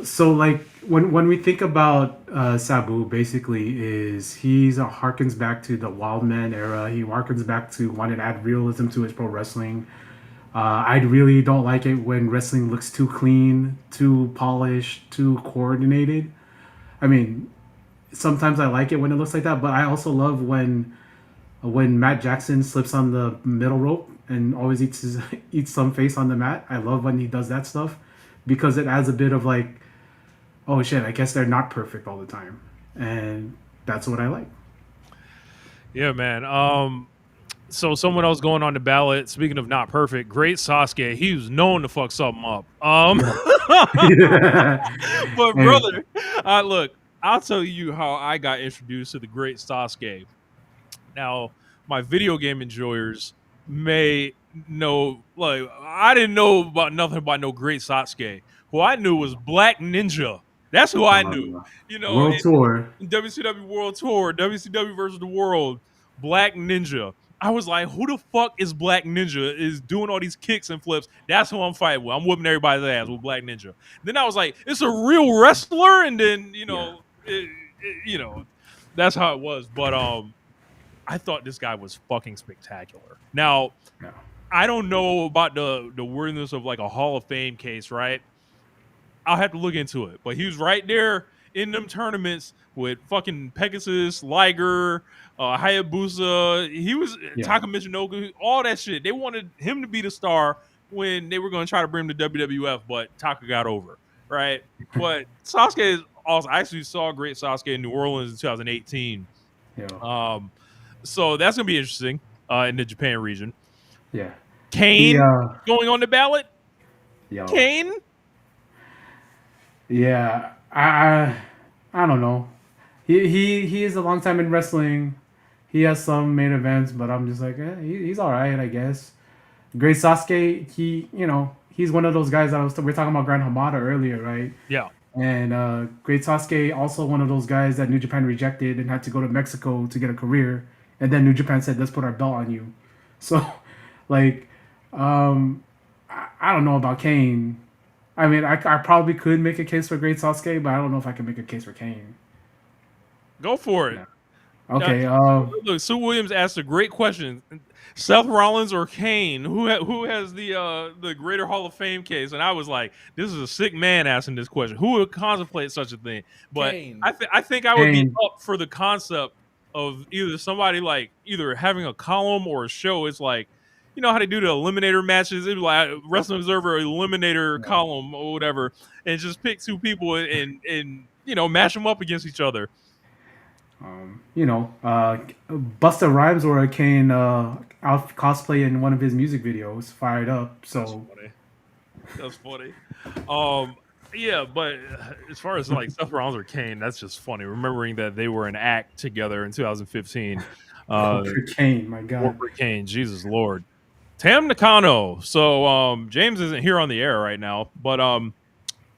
So like when we think about Sabu, basically is he's harkens back to the Wild Man era. He harkens back to wanting to add realism to his pro wrestling. I really don't like it when wrestling looks too clean, too polished, too coordinated. I mean, sometimes I like it when it looks like that, but I also love when Matt Jackson slips on the middle rope and always eats some face on the mat. I love when he does that stuff because it adds a bit of like, oh shit, I guess they're not perfect all the time, and that's what I like. Yeah, man. So someone else going on the ballot. Speaking of not perfect, great Sasuke. He was known to fuck something up. But And brother, look, I'll tell you how I got introduced to the great Sasuke. Now, my video game enjoyers may know, like, I didn't know about nothing about no great Sasuke. Who I knew was Black Ninja. That's who I knew. You know, World Tour. in WCW World Tour, WCW versus the World, Black Ninja. I was like, who the fuck is Black Ninja? Is doing all these kicks and flips. That's who I'm fighting with. I'm whooping everybody's ass with Black Ninja. Then I was like, it's a real wrestler, and then Yeah. that's how it was. But I thought this guy was fucking spectacular. Now, Yeah. I don't know about the worthiness of like a Hall of Fame case, right? I'll have to look into it. But he was right there in them tournaments with fucking Pegasus, Liger, Hayabusa. He was Yeah. Taka Michinoku, all that shit. They wanted him to be the star when they were going to try to bring him to WWF, but Taka got over, right? But Sasuke is awesome. I actually saw great Sasuke in New Orleans in 2018. Yeah. So that's gonna be interesting in the Japan region. Yeah. Kane He, going on the ballot. yo. Kane. Yeah. I don't know. He is a long time in wrestling. He has some main events, but I'm just like, he's all right, I guess. Great Sasuke, he's one of those guys we were talking about Grand Hamada earlier, right? Yeah. And Great Sasuke, also one of those guys that New Japan rejected and had to go to Mexico to get a career. And then New Japan said, let's put our belt on you. So, like, I don't know about Kane. I mean, I probably could make a case for Great Sasuke, but I don't know if I can make a case for Kane. Go for it. Yeah. Okay. Look, Sue Williams asked a great question: Seth Rollins or Kane? Who has the greater Hall of Fame case? And I was like, this is a sick man asking this question. Who would contemplate such a thing? But Kane. I think I would be Kane. up for the concept of either somebody like either having a column or a show. It's like, you know how they do the eliminator matches? It'd be like Wrestling Observer eliminator column or whatever, and just pick two people and mash them up against each other. Busta Rhymes or a Kane out cosplay in one of his music videos, fired up. So that's funny. Yeah, but as far as like Seth Rollins or Kane, that's just funny. Remembering that they were an act together in 2015. Kane, my God. Corporate Kane, Jesus Lord. Tam Nakano. So James isn't here on the air right now, but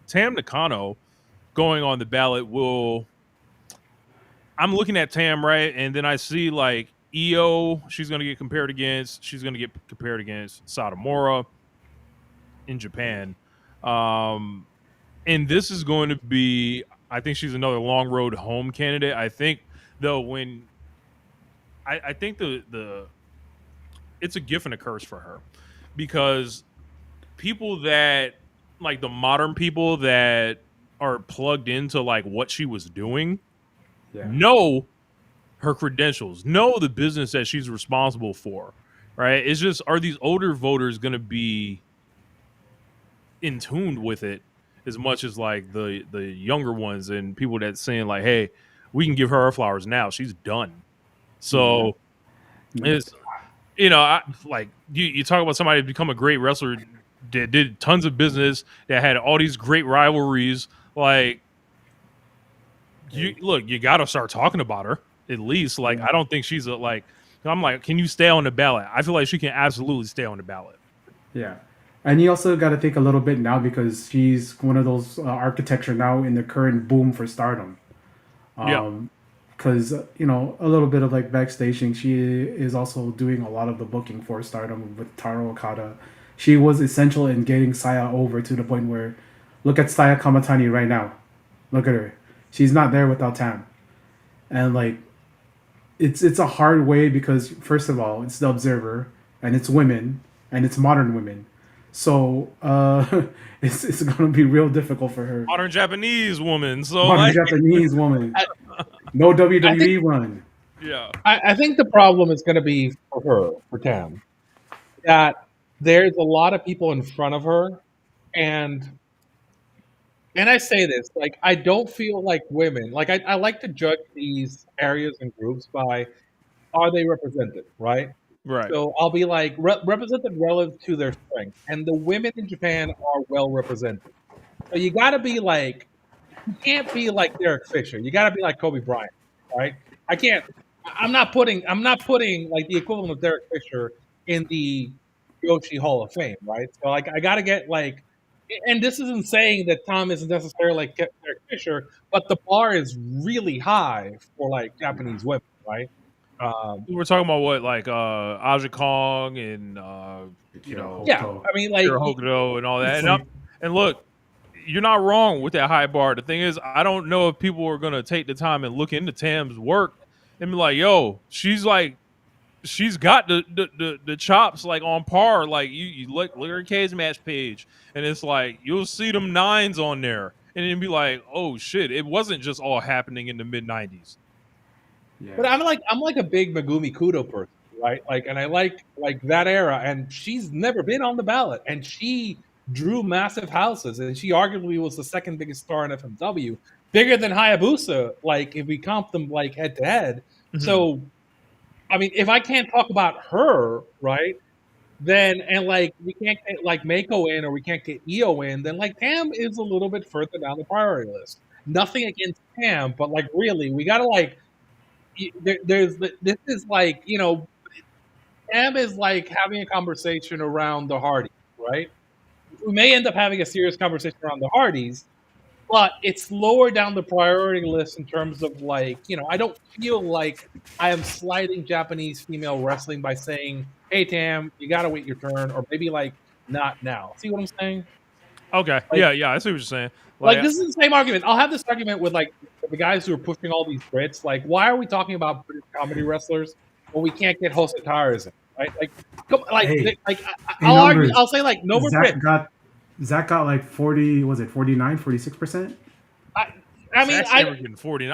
Tam Nakano going on the ballot will. I'm looking at Tam, right, and then I see like Io. She's going to get compared against. She's going to get compared against Satomura in Japan. And this is going to be, I think she's another long road home candidate. I think though I think the it's a gift and a curse for her because people that like the modern people that are plugged into like what she was doing know her credentials, know the business that she's responsible for, right? It's just, are these older voters going to be in tune with it as much as like the younger ones and people that saying like, hey, we can give her flowers now, she's done. So it's, you talk about somebody who become a great wrestler that did tons of business, that had all these great rivalries, like you got to start talking about her at least. Like, I don't think she's I'm like, can you stay on the ballot? I feel like she can absolutely stay on the ballot. Yeah. And you also got to think a little bit now because she's one of those architecture now in the current boom for Stardom. Because, a little bit of like backstaging, she is also doing a lot of the booking for Stardom with Taro Okada. She was essential in getting Saya over to the point where Look at Saya Kamatani right now. Look at her. She's not there without Tam. And like it's a hard way because first of all, it's the Observer and it's women and it's modern women. So it's gonna be real difficult for her. Modern Japanese woman. So Modern like, Japanese woman. No WWE run. yeah. I think the problem is going to be for her, for Tam, that there's a lot of people in front of her, and I say this like I don't feel like women like I like to judge these areas and groups by are they represented, right? Right. So I'll be like represented relative to their strength, and the women in Japan are well represented. So you got to be like you can't be like Derek Fisher. You got to be like Kobe Bryant, right? I can't. I'm not putting like the equivalent of Derek Fisher in the Yoshi Hall of Fame, right? So like I got to get like, and this isn't saying that Tom isn't necessarily like Derek Fisher, but the bar is really high for like Japanese women, right? We're talking about what, like Aja Kong and you know, Yeah, I mean like Hokuto and all that. It's And, like, and look, you're not wrong with that high bar. The thing is, I don't know if people are gonna take the time and look into Tam's work and be like, yo, she's got the chops like on par. Like you look at her cage match page, and it's like you'll see them nines on there, and then be like, oh shit, it wasn't just all happening in the mid '90s. But yeah. I'm like a big Megumi Kudo person, right? Like, and I like that era, and she's never been on the ballot, and she drew massive houses, and she arguably was the second biggest star in FMW, bigger than Hayabusa. Like, if we comp them like head to head, Mhm. so I mean, if I can't talk about her, right? Then and like we can't get like Mako in or we can't get Io in, then like Tam is a little bit further down the priority list. Nothing against Tam, but like really, we gotta like this is like Tam is like having a conversation around the Hardys, right? We may end up having a serious conversation around the Hardys, but it's lower down the priority list in terms of like I don't feel like I am sliding Japanese female wrestling by saying, "Hey Tam, you gotta wait your turn," or maybe like not now. See what I'm saying? Okay, Like, yeah, I see what you're saying. like Like, this is the same argument. I'll have this argument with like the guys who are pushing all these Brits. Like, why are we talking about British comedy wrestlers when we can't get Hosetaras in? Right? Like, come, Hey, I'll argue. numbers. I'll say like no more Zach Brits. got Zach got like 40. Was it 49, 46%? I, I mean, Zach's never getting 40.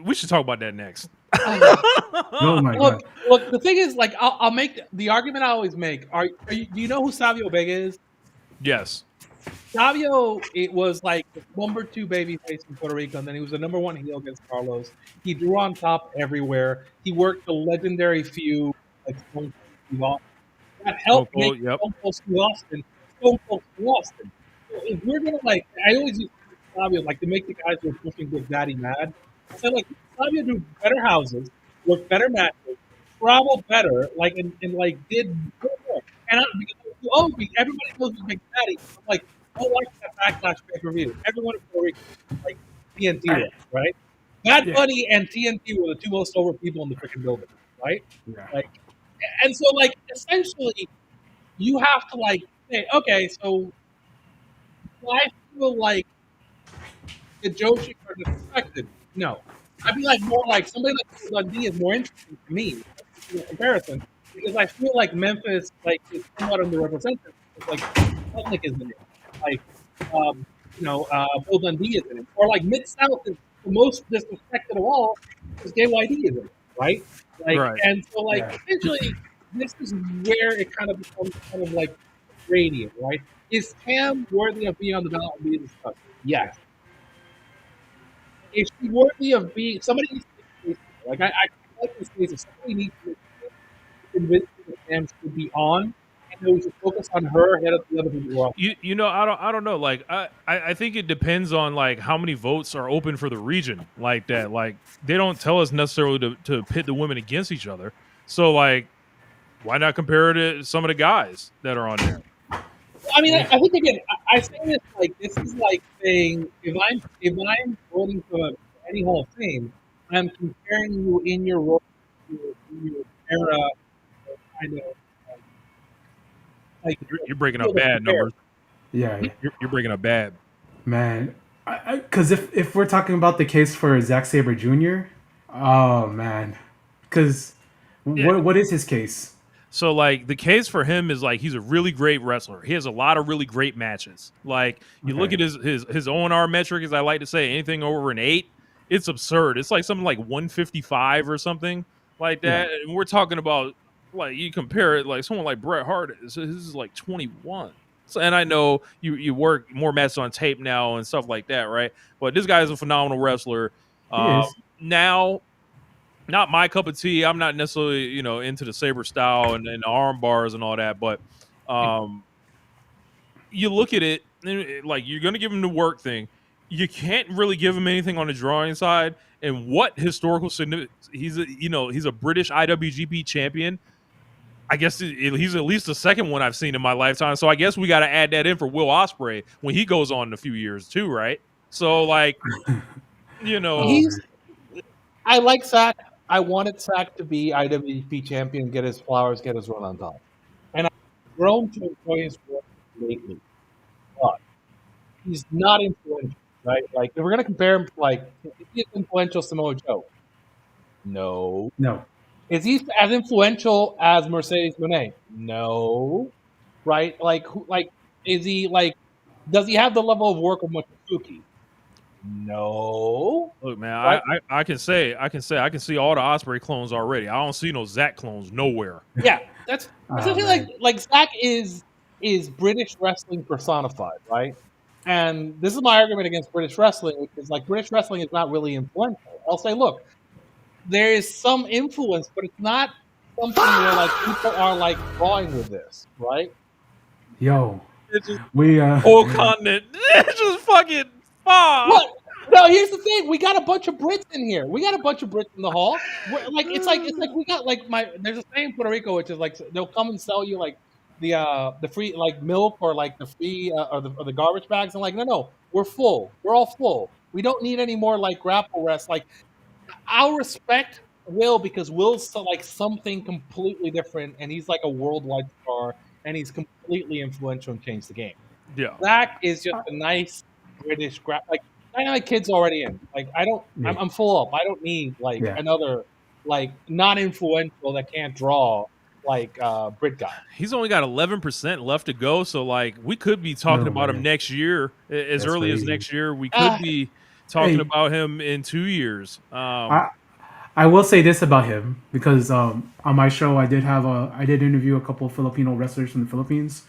We should talk about that next. Oh my god. look. The thing is, like, I'll make the argument I always make. Do you know who Savio Vega is? Yes. Savio, it was like the number 2 babyface in Puerto Rico, and then he was the number 1 heel against Carlos. He drew on top everywhere. He worked the legendary feud like Stone Cold Steve Austin. That helped Stone make Cold, yep. Stone Cold Steve Austin Stone Cold Steve Austin. So if we're gonna like, I always use Savio like to make the guys who are pushing Big Daddy mad. I said like Savio do better houses, work better matches, travel better, like and like did more. And because everybody knows who's Big Daddy. I'm like, don't watch that Backlash pay per view. Everyone in Puerto Rico like TNT was, right? Bad Yeah. Bunny and TNT were the 2 most over people in the freaking building, right? Yeah. Like, and so like essentially, you have to like say, okay, so do I feel like the Joshi are disrespected? No, I'd be like more like somebody like Dundee is more interesting to me in comparison because I feel like Memphis like is somewhat underrepresented. It's like Sputnik is in it, like Bill Dundee is in it, or like Mid South is the most disrespected of all because JYD is in it, right? Like, Right. and so like Yeah. essentially, this is where it kind of becomes kind of like gradient, right? Is Tam worthy of being on the ballot and being discussed? Yes. Is she worthy of being? Somebody needs to make a case for her. Like I like this case. If somebody needs to make a case to convince me that Tam should be on, and that we should focus on her ahead of the other people who are on. You know, I don't know. Like I think it depends on like how many votes are open for the region like that. Like they don't tell us necessarily to pit the women against each other. So like why not compare it to some of the guys that are on there? I mean, I think again, I say this like this is like saying if I'm voting for any Hall of Fame, I'm comparing you in your role, in your era, kind of like You're breaking up field of bad compare. numbers. Yeah. You're breaking up bad. Man, because if we're talking about the case for Zack Saber Jr., oh man, because Yeah. what is his case? So like the case for him is like he's a really great wrestler. He has a lot of really great matches. Like you look Okay. at his ONR metric, as I like to say, anything over an 8, it's absurd. It's like something like 155 or something like Yeah. that. And we're talking about like you compare it like someone like Bret Hart is this is like 21. So, and I know you work more matches on tape now and stuff like that, right? But this guy is a phenomenal wrestler. He is. Now not my cup of tea. I'm not necessarily, into the saber style and the arm bars and all that, but um, you look at it, and like you're going to give him the work thing. You can't really give him anything on the drawing side. And what historical significance? He's a British IWGP champion. I guess he's at least the second one I've seen in my lifetime. So I guess we got to add that in for Will Ospreay when he goes on in a few years too, right? So like, He's. I like Zach. I wanted Zach to be IWGP champion, get his flowers, get his run on top, and I've grown to enjoy his work lately. But he's not influential, right? Like if we're gonna compare him, like is he as influential as Samoa Joe? No. No. Is he as influential as Mercedes Moné? No. Right? Like is he like? Does he have the level of work of Mochizuki? No. Look, man, Right? I can see all the Osprey clones already. I don't see no Zack clones nowhere. Yeah, that's Oh, I feel man. like Zach is British wrestling personified, right? And this is my argument against British wrestling, which is like British wrestling is not really influential. I'll say, look, there is some influence, but it's not something where like people are like drawing with this, right? Yo, It's just we whole continent. It's just fucking fuck. What? No, here's the thing. We got a bunch of Brits in here. We got a bunch of Brits in the hall. Like it's like we got like there's a thing in Puerto Rico which is like they'll come and sell you like the free like milk or like the free or the garbage bags. And like no, we're full. We're all full. We don't need any more like grapple rest. Like I'll respect Will because Will's like something completely different, and he's like a worldwide star, and he's completely influential and changed the game. Yeah. Zach is just a nice British like I know my kid's already in. Like I don't Yeah. I'm full up. I don't need like Yeah. another like not influential that can't draw like Brit guy. He's only got 11% left to go, so like we could be talking Oh, about him man. next year, as That's early as crazy. next year. We could be talking Hey. about him in 2 years. I will say this about him because on my show I did interview a couple of Filipino wrestlers from the Philippines.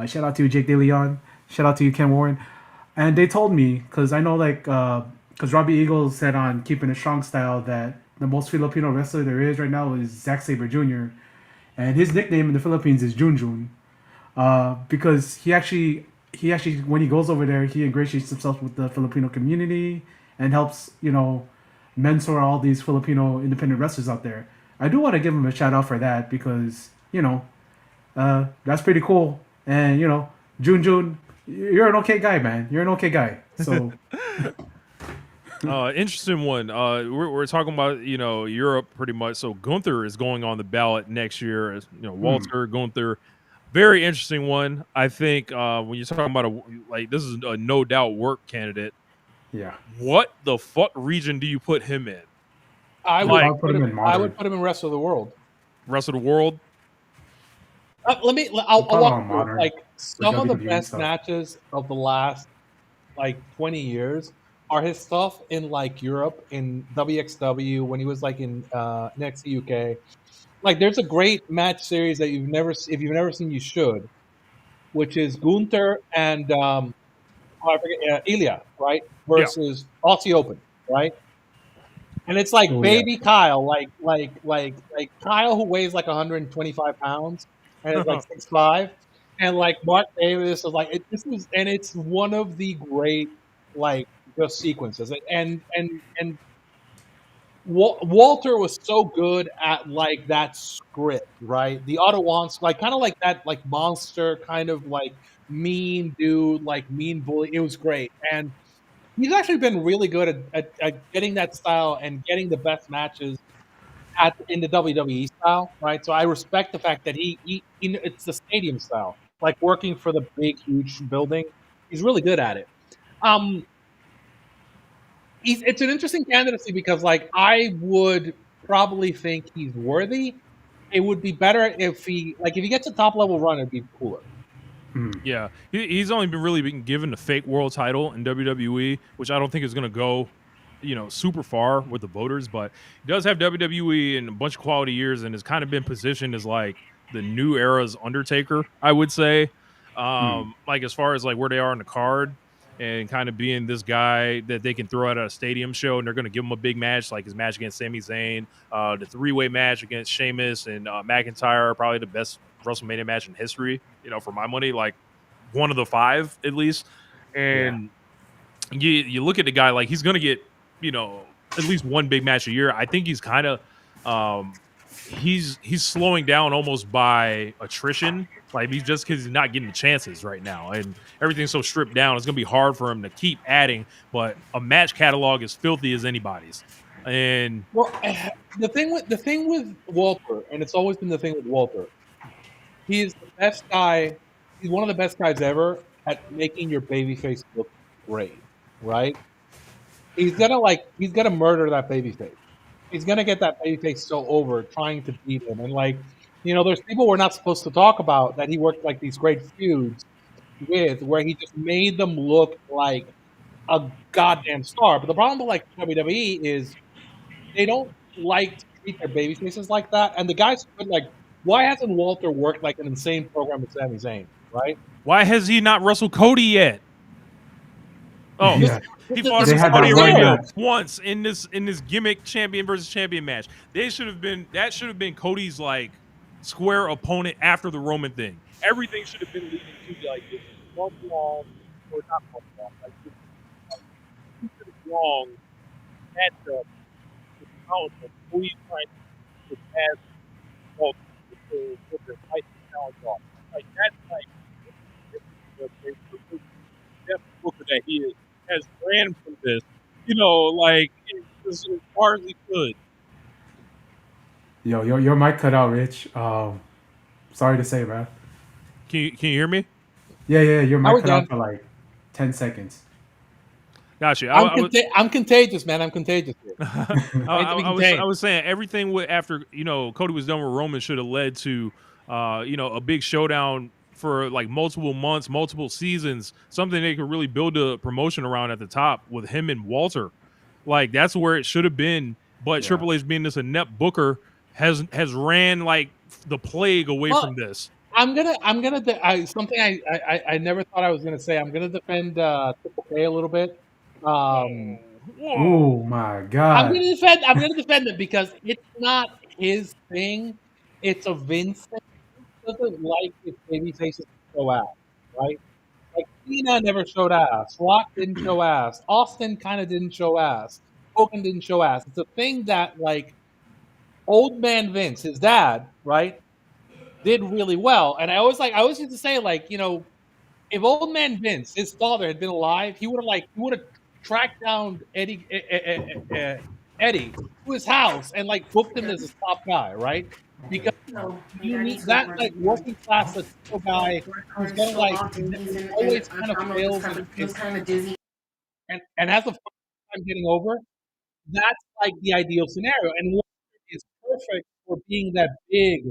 Shout out to you, Jake De Leon. Shout out to you, Ken Warren. And they told me because I know like because Robbie Eagles said on Keeping It Strong Style that the most Filipino wrestler there is right now is Zack Sabre Jr. And his nickname in the Philippines is Junjun. Because he actually when he goes over there he ingratiates himself with the Filipino community and helps mentor all these Filipino independent wrestlers out there. I do want to give him a shout out for that because that's pretty cool. And Junjun, you're an okay guy, man. You're an okay guy. So Interesting one. We're talking about Europe pretty much. So Gunther is going on the ballot next year. As Walter Gunther, very interesting one. I think when you're talking about this is a no doubt work candidate. yeah, What the fuck region do you put him in? I would Like- put him in modern. I would put him in Rest of the World. Rest of the world? I'll Probably walk on through modern. like some of the WWE best stuff. matches of the last like 20 years are his stuff in like Europe in WXW when he was like in NXT UK. Like there's a great match series that if you've never seen, you should, which is Gunther and I forget Ilya, right? Versus Aussie Open, right? And it's like Oh, baby Kyle, like Kyle who weighs like 125 pounds and is like 6'5", and like Mark Davis is like it's one of the great like just sequences, and Walter was so good at like that script, right? The Otto wants like kind of like that like monster kind of like mean dude, like mean bully. It was great, and he's actually been really good at getting that style and getting the best matches in the WWE style, right? So I respect the fact that he it's the stadium style, like working for the big, huge building. He's really good at it. It's an interesting candidacy because, like, I would probably think he's worthy. It would be better if if he gets a top level run, it'd be cooler. Yeah, he's only been given the fake world title in WWE, which I don't think is going to go, super far with the voters. But he does have WWE in a bunch of quality years, and has kind of been positioned as like the new era's Undertaker, I would say. Like as far as like where they are in the card, and kind of being this guy that they can throw out at a stadium show, and they're going to give him a big match, like his match against Sami Zayn, the 3-way match against Sheamus and McIntyre, probably the best WrestleMania match in history, for my money. Like one of the 5 at least. And you look at the guy, like he's gonna get at least one big match a year. I think he's kind of he's slowing down almost by attrition. Like he's just because he's not getting the chances right now, and everything's so stripped down. It's gonna be hard for him to keep adding. But a match catalog is filthy as anybody's. And well, the thing with Walter, and it's always been the thing with Walter, he is the best guy. He's one of the best guys ever at making your babyface look great, right? He's gonna murder that babyface. He's gonna get that babyface so over trying to beat him. And there's people we're not supposed to talk about that he worked like these great feuds with, where he just made them look like a goddamn star. But the problem with like WWE is they don't like to treat their babyfaces like that. And the guys who like, why hasn't Walter worked like an insane program with Sami Zayn? Right? Why has he not wrestled Cody yet? Oh, Yeah. he fought Cody once in this gimmick champion versus champion match. That should have been Cody's like square opponent after the Roman thing. Everything should have been leading to like this one long or not one long, like this long matchup with Colin. Cody's trying to pass Walter with the fight challenge off. Like that's like the booker that he is has ran from this, like as far as he could. Yo, your mic cut out, Rich. Sorry to say, bro. Can you hear me? Yeah, your mic cut out for like 10 seconds. Gotcha. I'm contagious, man. I'm contagious. I was saying everything after Cody was done with Roman should have led to a big showdown for like multiple months, multiple seasons, something they could really build a promotion around at the top with him and Walter. Like that's where it should have been. But Triple H, being this inept booker, has ran like the plague away from this. I'm gonna something I never thought I was gonna say. I'm gonna defend Triple K a little bit. Oh my God! I'm gonna defend it because it's not his thing. It's a Vince thing. Doesn't like his baby faces to show ass, right? Like Cena never showed ass. Rock didn't show ass. Austin kind of didn't show ass. Hogan didn't show ass. It's a thing that like old man Vince, his dad, right, did really well. And I always used to say like, if old man Vince, his father, had been alive, he would have tracked down Eddie to his house and like booked him as his top guy, right? Because you need that like working class Latino guy who's gonna like always kind of fails and has a fun time getting over. That's like the ideal scenario, and Walter is perfect for being that big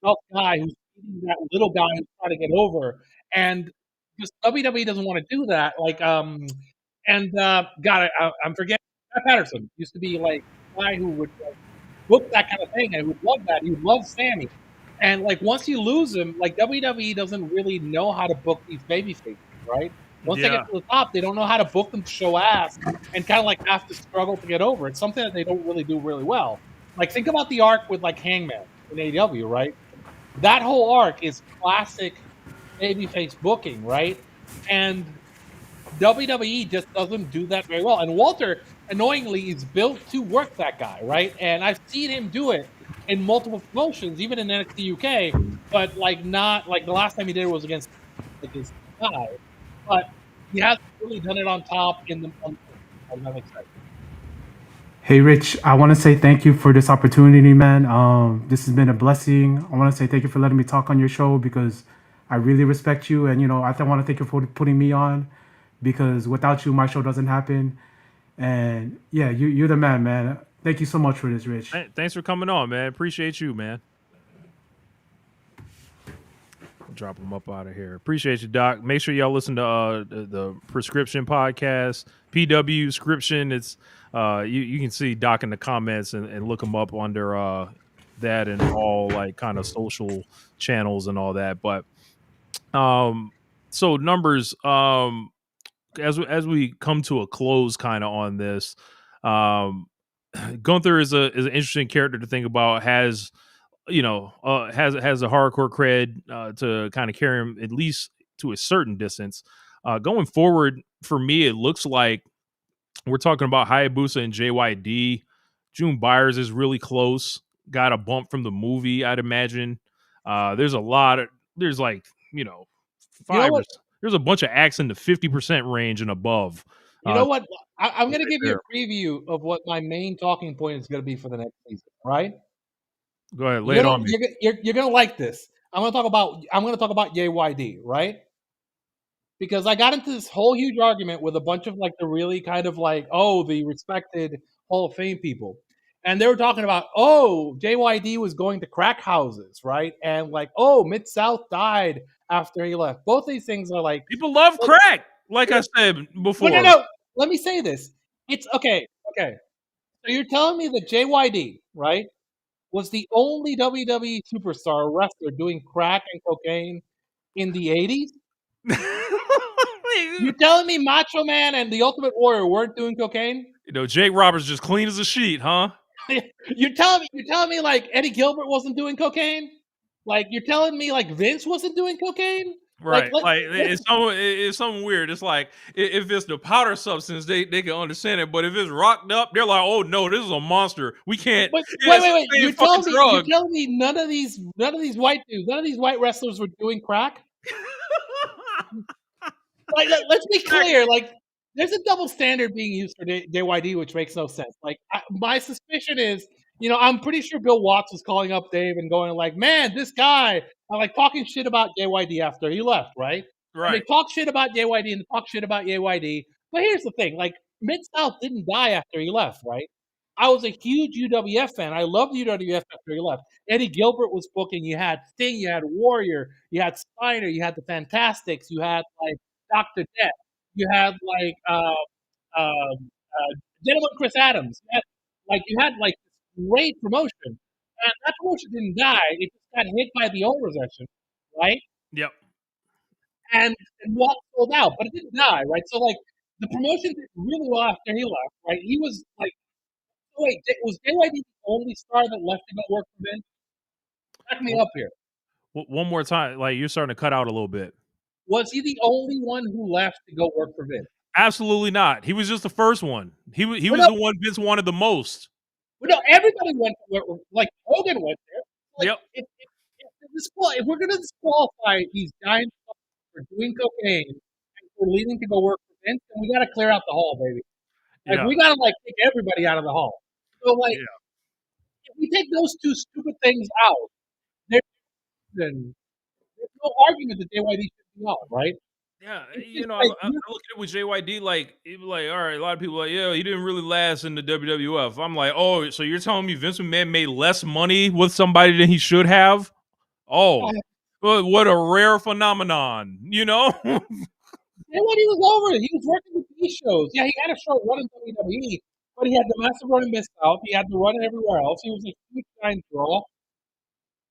tough guy who's beating that little guy who's trying to get over. And just WWE doesn't want to do that. Like I'm forgetting. Pat Patterson used to be like a guy who would book that kind of thing and would love that. He would love Sammy. And like once you lose him, like WWE doesn't really know how to book these baby faces, right? Once they get to the top, they don't know how to book them to show ass and kind of like have to struggle to get over. It's something that they don't really do really well. Like think about the arc with like Hangman in AEW, right? That whole arc is classic babyface booking, right? And WWE just doesn't do that very well. And Walter, annoyingly, is built to work that guy, right? And I've seen him do it in multiple promotions, even in NXT UK, but like not like the last time he did it was against like his guy. But he hasn't really done it on top in the that makes sense. Hey, Rich, I want to say thank you for this opportunity, man. This has been a blessing. I want to say thank you for letting me talk on your show because I really respect you. And, I want to thank you for putting me on because without you, my show doesn't happen. And yeah, you're the man. Thank you so much for this, Rich. Thanks for coming on, man. Appreciate you, man. Drop them up out of here. Appreciate you, Doc. Make sure y'all listen to the Prescription podcast, PW Scription. It's you can see Doc in the comments and look him up under that and all like kind of social channels and all that. But so numbers as we come to a close kind of on this, Gunther is an interesting character to think about. Has has a hardcore cred to kind of carry him at least to a certain distance. Going forward, for me, it looks like we're talking about Hayabusa and JYD. June Byers is really close. Got a bump from the movie, I'd imagine. There's a lot of there's like there's a bunch of acts in the 50% range and above. You know what? I'm going to give you a preview of what my main talking point is going to be for the next season. Right? Go ahead, lay it on me. You're going to like this. I'm going to talk about JYD, right? Because I got into this whole huge argument with a bunch of like the really kind of like the respected Hall of Fame people, and they were talking about JYD was going to crack houses, right? And like Mid-South died after he left. Both these things are like people love crack. Like I said before. No. Let me say this. It's okay. So you're telling me that JYD, right, was the only WWE superstar wrestler doing crack and cocaine in the 80s? You're telling me Macho Man and the Ultimate Warrior weren't doing cocaine? Jake Roberts just clean as a sheet, huh? You're telling me like Eddie Gilbert wasn't doing cocaine? Like you're telling me like Vince wasn't doing cocaine? Right, it's something weird. It's like if it's the powder substance, they can understand it. But if it's rocked up, they're like, "Oh no, this is a monster. We can't." Wait! You're telling me none of these white dudes, none of these white wrestlers were doing crack? Like, let's be clear. Like, there's a double standard being used for JYD, which makes no sense. Like, my suspicion is, I'm pretty sure Bill Watts was calling up Dave and going like, "Man, this guy," like talking shit about JYD after he left, right? Right. And they talk shit about JYD and talk shit about JYD. But here's the thing: like, Mid-South didn't die after he left, right? I was a huge UWF fan. I loved UWF after he left. Eddie Gilbert was booking. You had Sting, you had Warrior, you had Steiner, you had the Fantastics, you had like Dr. Death, you had like Gentleman Chris Adams. You had like this great promotion, and that promotion didn't die. It just got hit by the old recession, right? Yep. And what sold out, but it didn't die, right? So like the promotion did really well after he left, right? He was like, wait, was JYD the only star that left to go work for Vince? Back me up here. One more time, like you're starting to cut out a little bit. Was he the only one who left to go work for Vince? Absolutely not. He was just the first one. He was the one Vince wanted the most. Well, no, everybody went to work. Like Hogan went there. Like, yep. If we're going to disqualify these giants for doing cocaine and for leaving to go work for Vince, then we got to clear out the hall, baby. Like we got to like kick everybody out of the hall. So like, if we take those two stupid things out, there's no argument that JYD should be out, right? Yeah, I look at it with JYD like, all right, a lot of people are like, yeah, he didn't really last in the WWF. I'm like, oh, so you're telling me Vince McMahon made less money with somebody than he should have? Oh, what a rare phenomenon, JYD was over it. He was working the TV shows. Yeah, he had a short run in WWE, but he had the massive run in Mid-South. He had the run everywhere else. He was a huge giant draw.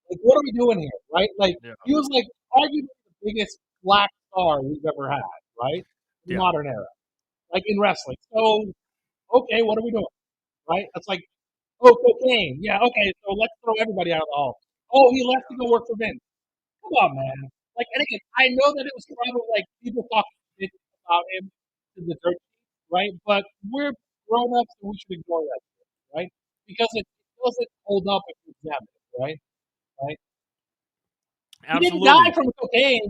Like, what are we doing here, right? Like, he was like arguably the biggest black star we've ever had, right? In the modern era, like in wrestling. So, okay, what are we doing, right? It's like, cocaine. Yeah, okay, so let's throw everybody out of the hall. Oh, he left to go work for Vince. Come on, man. Like, and again, I know that it was probably like people talking shit about him to the dirt, right? But we're grown ups and we should ignore that, right? Because it doesn't hold up if you examine it, right? Right? Absolutely. He didn't die from cocaine.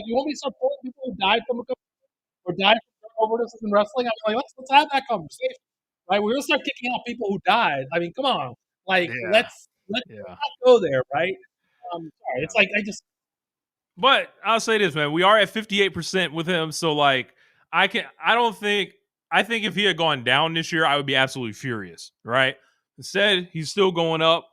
You want me to start pulling people who died from cocaine or died from overdoses in wrestling? I'm like, let's have that conversation, right? We're gonna start kicking out people who died. I mean, come on, like let's not go there, right? Sorry, it's like I just. But I'll say this, man. We are at 58% with him, so like I think if he had gone down this year, I would be absolutely furious, right? Instead, he's still going up.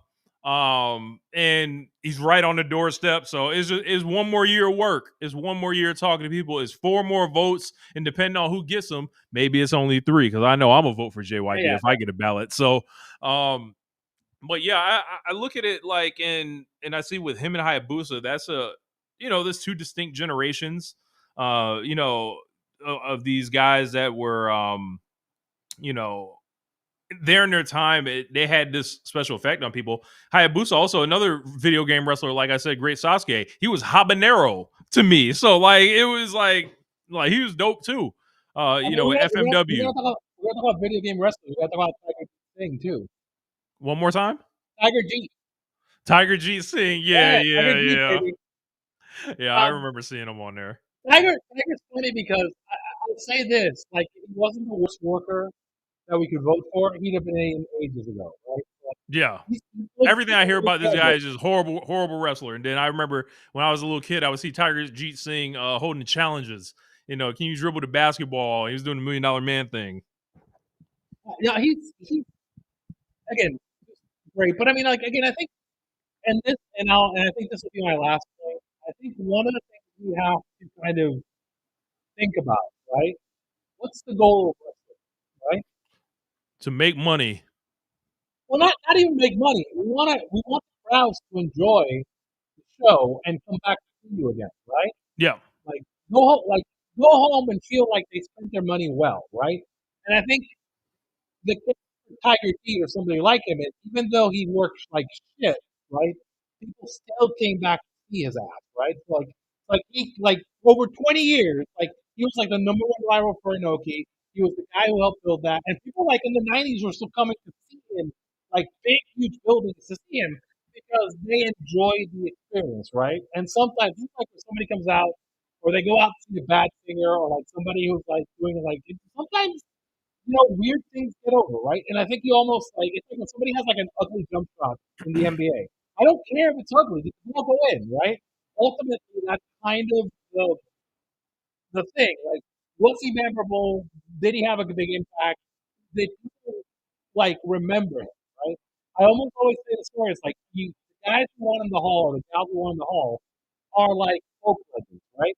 And he's right on the doorstep. So it's one more year of work. It's one more year talking to people. It's 4 more votes. And depending on who gets them, maybe it's only 3, because I know I'm gonna vote for JYD if I get a ballot. So but yeah, I look at it like, and I see with him and Hayabusa, that's there's 2 distinct generations, of these guys that were, you know, there in their time. They had this special effect on people. Hayabusa, also another video game wrestler, like I said, great Sasuke. He was habanero to me, so like it was like he was dope too. FMW. We gotta talk about video game wrestling. We gotta talk about Tiger Singh too. One more time. Tiger G Singh. Yeah. Baby. Yeah, I remember seeing him on there. Tiger's funny because I'll say this: like, if he wasn't the worst worker that we could vote for, he'd have been in ages ago, right? Yeah. Everything I hear about this guy is just horrible wrestler. And then I remember when I was a little kid, I would see Tiger Jeet Singh holding the challenges. Can you dribble the basketball? He was doing the $1 Million Man thing. Yeah, he's again great, but I mean, like, again, I think, and I think this will be my last point. I think one of the things we have to kind of think about, right? What's the goal of wrestling, right? To make money. Well, not even make money. We want the crowds to enjoy the show and come back to see you again, right? Yeah. Like go home and feel like they spent their money well, right? And I think the Tiger T or somebody like him, even though he works like shit, right? People still came back to see his ass, right? Like over 20 years, like he was like the number 1 rival for Inoki. He was the guy who helped build that, and people like in the 90s were still coming to see him, like big, huge buildings to see him because they enjoy the experience, right? And sometimes, just like when somebody comes out, or they go out to see a bad singer, or like somebody who's like doing like sometimes weird things get over, right? And I think you almost like it's like when somebody has like an ugly jump shot in the NBA. I don't care if it's ugly; it will go in, right? Ultimately, that's kind of the thing. Like, was he memorable? Did he have a big impact? Did people like remember him, right? I almost always say the story. It's like the guys who won in the hall, or the gals who won in the hall, are like folk legends, right?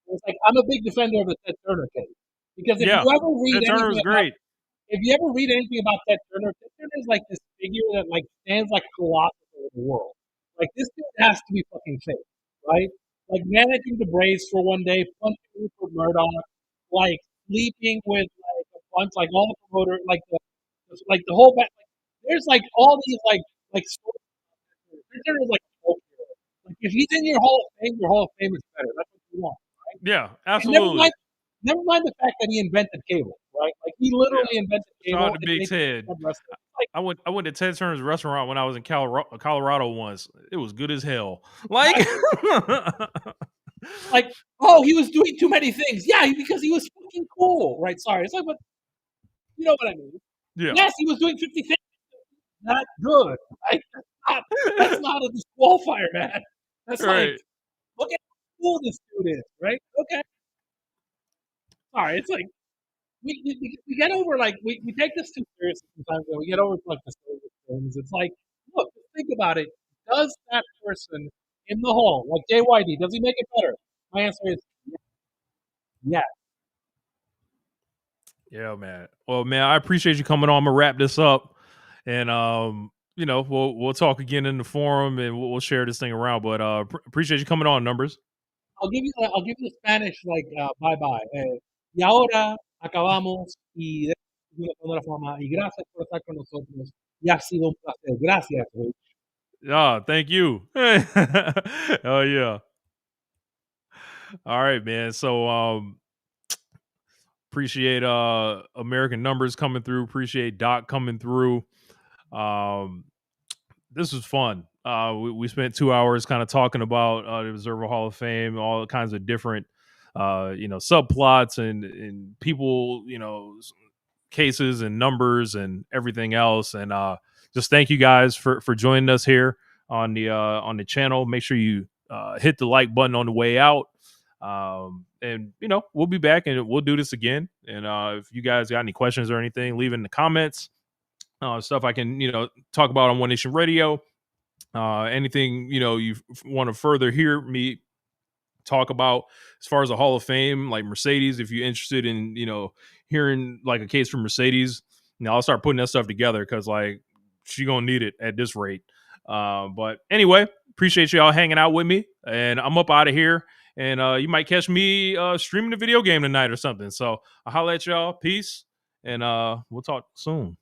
It's like I'm a big defender of the Ted Turner case because if you ever read Ted Turner was great. If you ever read anything about Ted Turner is like this figure that like stands like a colossus over the world. Like this dude has to be fucking fake, right? Like managing the Braves for one day, punching Rupert Murdoch, like sleeping with like a bunch, like all the promoter, like the whole back. Like, there's like all these like stories. Ted Turner is like a folk hero. Like if he's in your Hall of Fame is better. That's what you want, right? Yeah, absolutely. Never mind the fact that he invented cable, right? Like he literally invented cable. Shout out to Big Ted. I went to Ted Turner's restaurant when I was in Colorado once. It was good as hell. Like, oh, he was doing too many things. Yeah, because he was fucking cool, right? Sorry, it's like, but you know what I mean? Yeah. Yes, he was doing 50 things. Not good. Right? That's not a disqualifier, man. That's right. Like, look at how cool this dude is, right? Okay. Sorry, it's like we get over like we take this too seriously sometimes, and we get over like the serious things. It's like, look, think about it. Does that person in the hall, like JYD, does he make it better? My answer is yes. Yeah, man. Well, man, I appreciate you coming on. I'm gonna wrap this up, and we'll talk again in the forum, and we'll share this thing around. But appreciate you coming on, Numbers. I'll give you the Spanish like bye bye. Y ahora acabamos y de una forma y gracias por estar con nosotros. Y ha sido un placer. Gracias, Rich. Thank you. Oh yeah. All right, man. So appreciate American Numbers coming through. Appreciate Doc coming through. This was fun. We spent 2 hours kind of talking about the Observer Hall of Fame, all kinds of different subplots and people, cases and numbers and everything else. And just thank you guys for joining us here on the channel. Make sure you hit the like button on the way out. And we'll be back and we'll do this again. And if you guys got any questions or anything, leave it in the comments. Stuff I can talk about on One Nation Radio. Anything you want to further hear me talk about as far as a Hall of Fame, like Mercedes. If you're interested in hearing like a case for Mercedes, I'll start putting that stuff together because like she gonna need it at this rate. But anyway, appreciate y'all hanging out with me, and I'm up out of here. And you might catch me streaming the video game tonight or something. So I'll holler at y'all. Peace, and we'll talk soon.